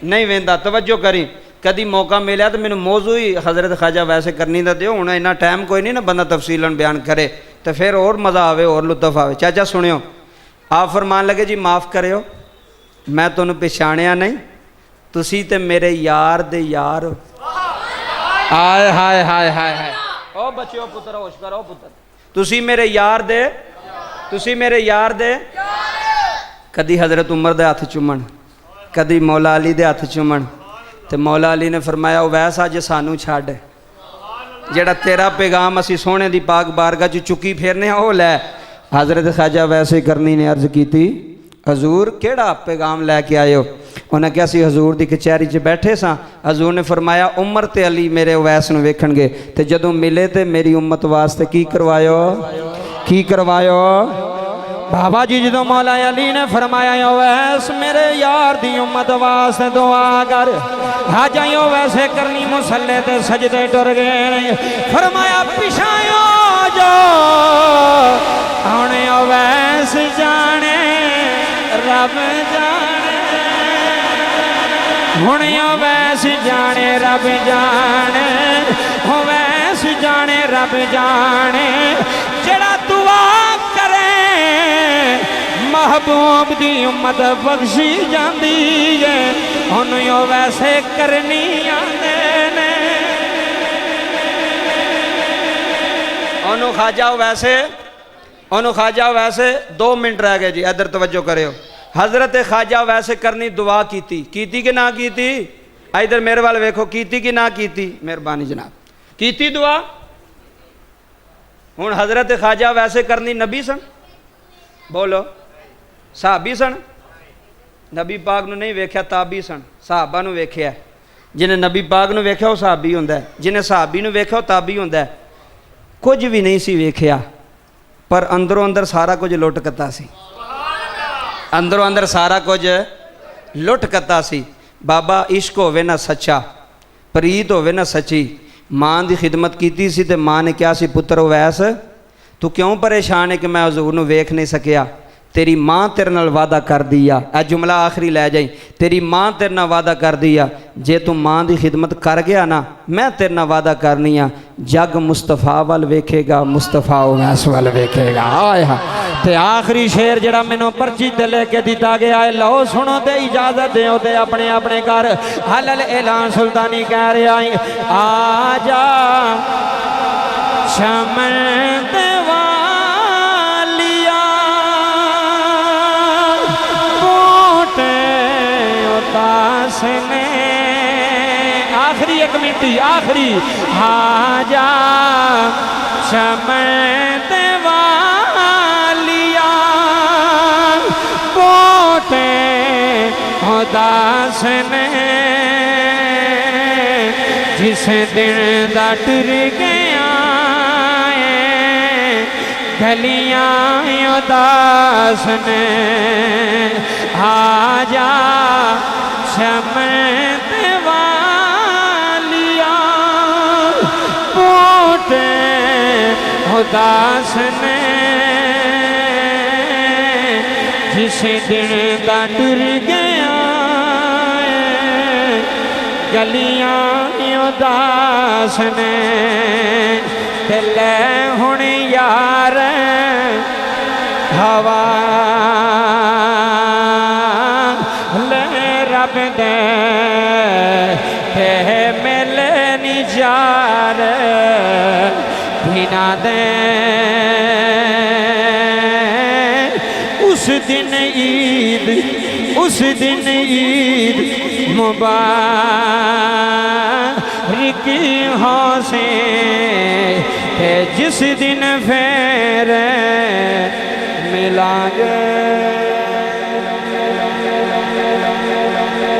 नहीं वेंदा। तवज्जो करी, कदी मौका मिले तो मैंने मौजू ही हजरत ख्वाजा वैसे करनी दा दिओ। हुण इन्ना टाइम कोई नहीं ना बंदा तफसीलन बयान करे तो फिर और मज़ा आवे और लुत्फ आवे। चाचा सुनियो, आप फरमान लगे जी माफ़ करियो मैं तुहानू पछाणिया नहीं, तुसी ते मेरे यार दे यार हो। हाय हाय हाय हाय हाय। ओ बच्चो पुत्र होश करो पुत्र, तुसी मेरे यार दे, तुसी मेरे यार दे। कदी हजरत उमर दे हथ चुमन, कदी मौला अली दे हथ चुमन। तो मौला अली ने फरमाया वैस अज सानू छड्ड, जेड़ा तेरा पैगाम असी सोने दी पाक बारगाह च चुकी फिरने ओ लै। हजरत ख्वाजा वैसे करनी ने अर्ज की हजूर केड़ा पैगाम लैके आए हो। उन्हें कहा सी हजूर की कचहरी च बैठे सां। हजूर ने फरमाया उमर ते अली मेरे वैस नूं वेखणगे ते जदों मिले तो मेरी उम्मत वास्ते की करवायो, की करवायो। बाबा जी जो मौला अली ने फरमाया वैस मेरे यार दी उम्मत वास्ते दुआ कर। हाजायो वैसे करनी मुसल्ले ते सजदे टुर गए। फरमाया पिछायो जो हुणे वैस जाने रब जाने, हुणे वैस जाने रब जाने, हो वैस जाने रब जाने। जेड़ा दुआ महबूब दी उम्मत बख्शी जाती है, उन्होंने वैसे करनी आते ने। उन्होंने खाजा वैसे, उन्होंने खाजा वैसे 2 मिनट रह गए जी, इधर तवज्जो करियो। हजरत खाजा वैसे करनी दुआ कीती कि ना कीती। इधर मेरे वाल वेखो कीती कि ना कीती। मेहरबानी जनाब कीती दुआ। हुण हजरत खाजा वैसे करनी नबी सन, बोलो सहाबी सन। नबी पाक नूं नहीं वेख्या ताबी सन, सहाबा नूं वेख्या। जिन्हें नबी पाक नूं वेख्या वो सहाबी हुंदा है, जिन्हें सहाबी नूं वेख्या वो ताबी हुंदा है। कुछ भी नहीं सी वेख्या पर अंदरों अंदर सारा कुछ लुट कता सी, अंदरों अंदर सारा कुछ लुट कता सी। बाबा इश्क होवे ना सच्चा, प्रीत होवे ना सच्ची। मां की खिदमत कीती सी ते मां ने कहा सी पुत्र वैस तू क्यों परेशान है कि मैं हजूर नूं वेख नहीं सकिया। तेरी मां तेरे नाल वादा कर दिया, ए जुमला आखिरी लै जाई। तेरी मां तेरे नाल वादा कर दिया, जे तू मां की खिदमत कर गया ना मैं तेरे नाल वादा करनी आ जग मुस्तफा वाल वेखेगा, मुस्तफा वैस वाल वेखेगा। हाय हाय। ते आखिरी शेर जड़ा मैनू पर्ची ते लेके दिता गया है, लो सुनो ते इजाजत दो ते अपने अपने घर। हलल ऐलान सुल्तानी कह रहा है आजा शमन वालिया बोटे उदास ने। आखिरी एक मिनटी आखिरी आजा शमन वालिया बोटे उदास ने। जिस दिन दा टुर गया गलियां उदास ने। आजा शमत वालिया बोटे उदास ने। जिस दिन दा टुर गया गलियां उदास ने। दिल हुण यार हवा ले रब दे ते मिले निजार बिना दे। उस दिन ईद, उस दिन ईद मुबारक हो से है, जिस दिन फिर मिलांगे।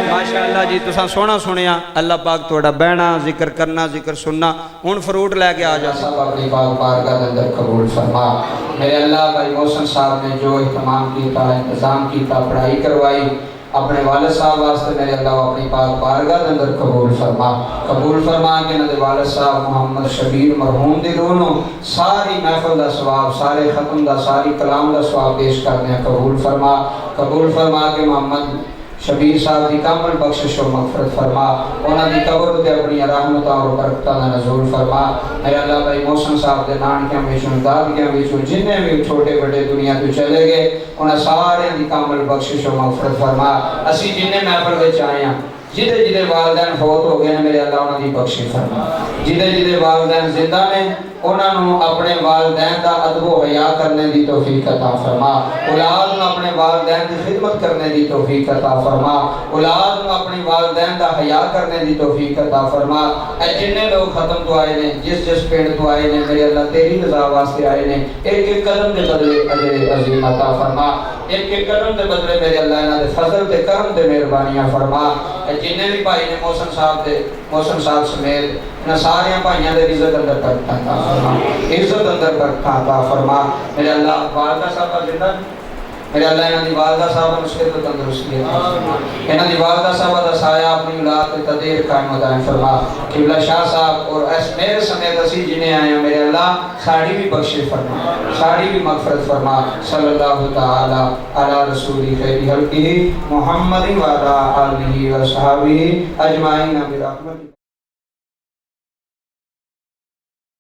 माशाअल्लाह जी, तुसा सोहना सुनिया। अल्लाह पाक थोड़ा बहना, जिक्र करना, जिक्र सुनना। हुण फ्रूट लैके आ जा। सब अपनी पाक बारगाह के अंदर कबूल फरमा। मेरे अल्लाह भाई मोहसन साहब ने जो इहतमाम किया, इंतजाम किया, पढ़ाई करवाई अपने वालिद साहब वास्ते, मेरे अल्लाह अपनी पाक बारगाह के अंदर कबूल फरमा। कबूल फरमा के इन्हां वालिद साहब मोहम्मद शबीर मरहूम दी दोनों सारी महफिल दा सवाब, सारे खत्म दा, सारी कलाम दा सवाब पेश करने कबूल फरमा। कबूल फरमा के मोहम्मद शबीर साहब की कामल बख्शिश और मगफरत फरमा। उन्होंने कबर उत्ते अपनी रहमत और बरकत का नज़ूल फरमा। मेरे अल्लाह भाई मोहसन साहब के नानकियां विचों, दादियां विचों, जिन्हें भी छोटे बड़े दुनिया तो चले गए, उन्हें सारे की कामल बख्शिश और मगफरत फरमा। असी जिन्हें महफिल में आए हैं, जिदे जिदे वालदैन फौत हो गए, मेरे अल्लाह उन्होंने बख्शिश फरमा। जिदे जिदे वालदैन जिंदा ने, उन्होंने अपने वालदैन का अदब हया करने की तौफीक अता फरमा। औलाद को अपने वालदैन की खिदमत करने की तौफीक अता फरमा। औलाद को अपने वालदैन का हया करने की तौफीक अता फरमा। जिन्ने लोग खत्म तो आए ने, जिस जिस पिंड तो आए ने, मेरे अल्लाह तेरी रज़ा वास्ते आए ने, एक एक कदम के बदले अजर अजीम अता फरमा। एक एक कदम के बदले मेरे अल्लाह इन्हां दे फजल ते करम ते मेहरबानियां फरमा। जिन्ने भी भाई ने मोहसन साहब समेत इन्हां सारे भाइयों के इज्जत अंदर बरकत अता फरमा, इज्जत अंदर बरकत अता फरमा। मेरे अल्लाह वालदा साहब जिंदा, मेरे अल्लाह इन्हां दी वालदा साहब नूं सेहत तंदुरुस्ती अता फरमा। इन्हां दी वालदा साहब दा साया अपनी औलाद ते तदीर कायम दायम फरमा। किबला शाह साहब और इस मेरे समेत असी जिन्हें आए हैं, मेरे अल्लाह साड़ी भी बख्शिश फरमा, साड़ी भी मगफरत फरमा। सल्लल्लाहु तआला अला रसूली खैरी हल्किही मुहम्मदिन व अला आलिहि व सहाबिही अजमाइन बिरहमतिक।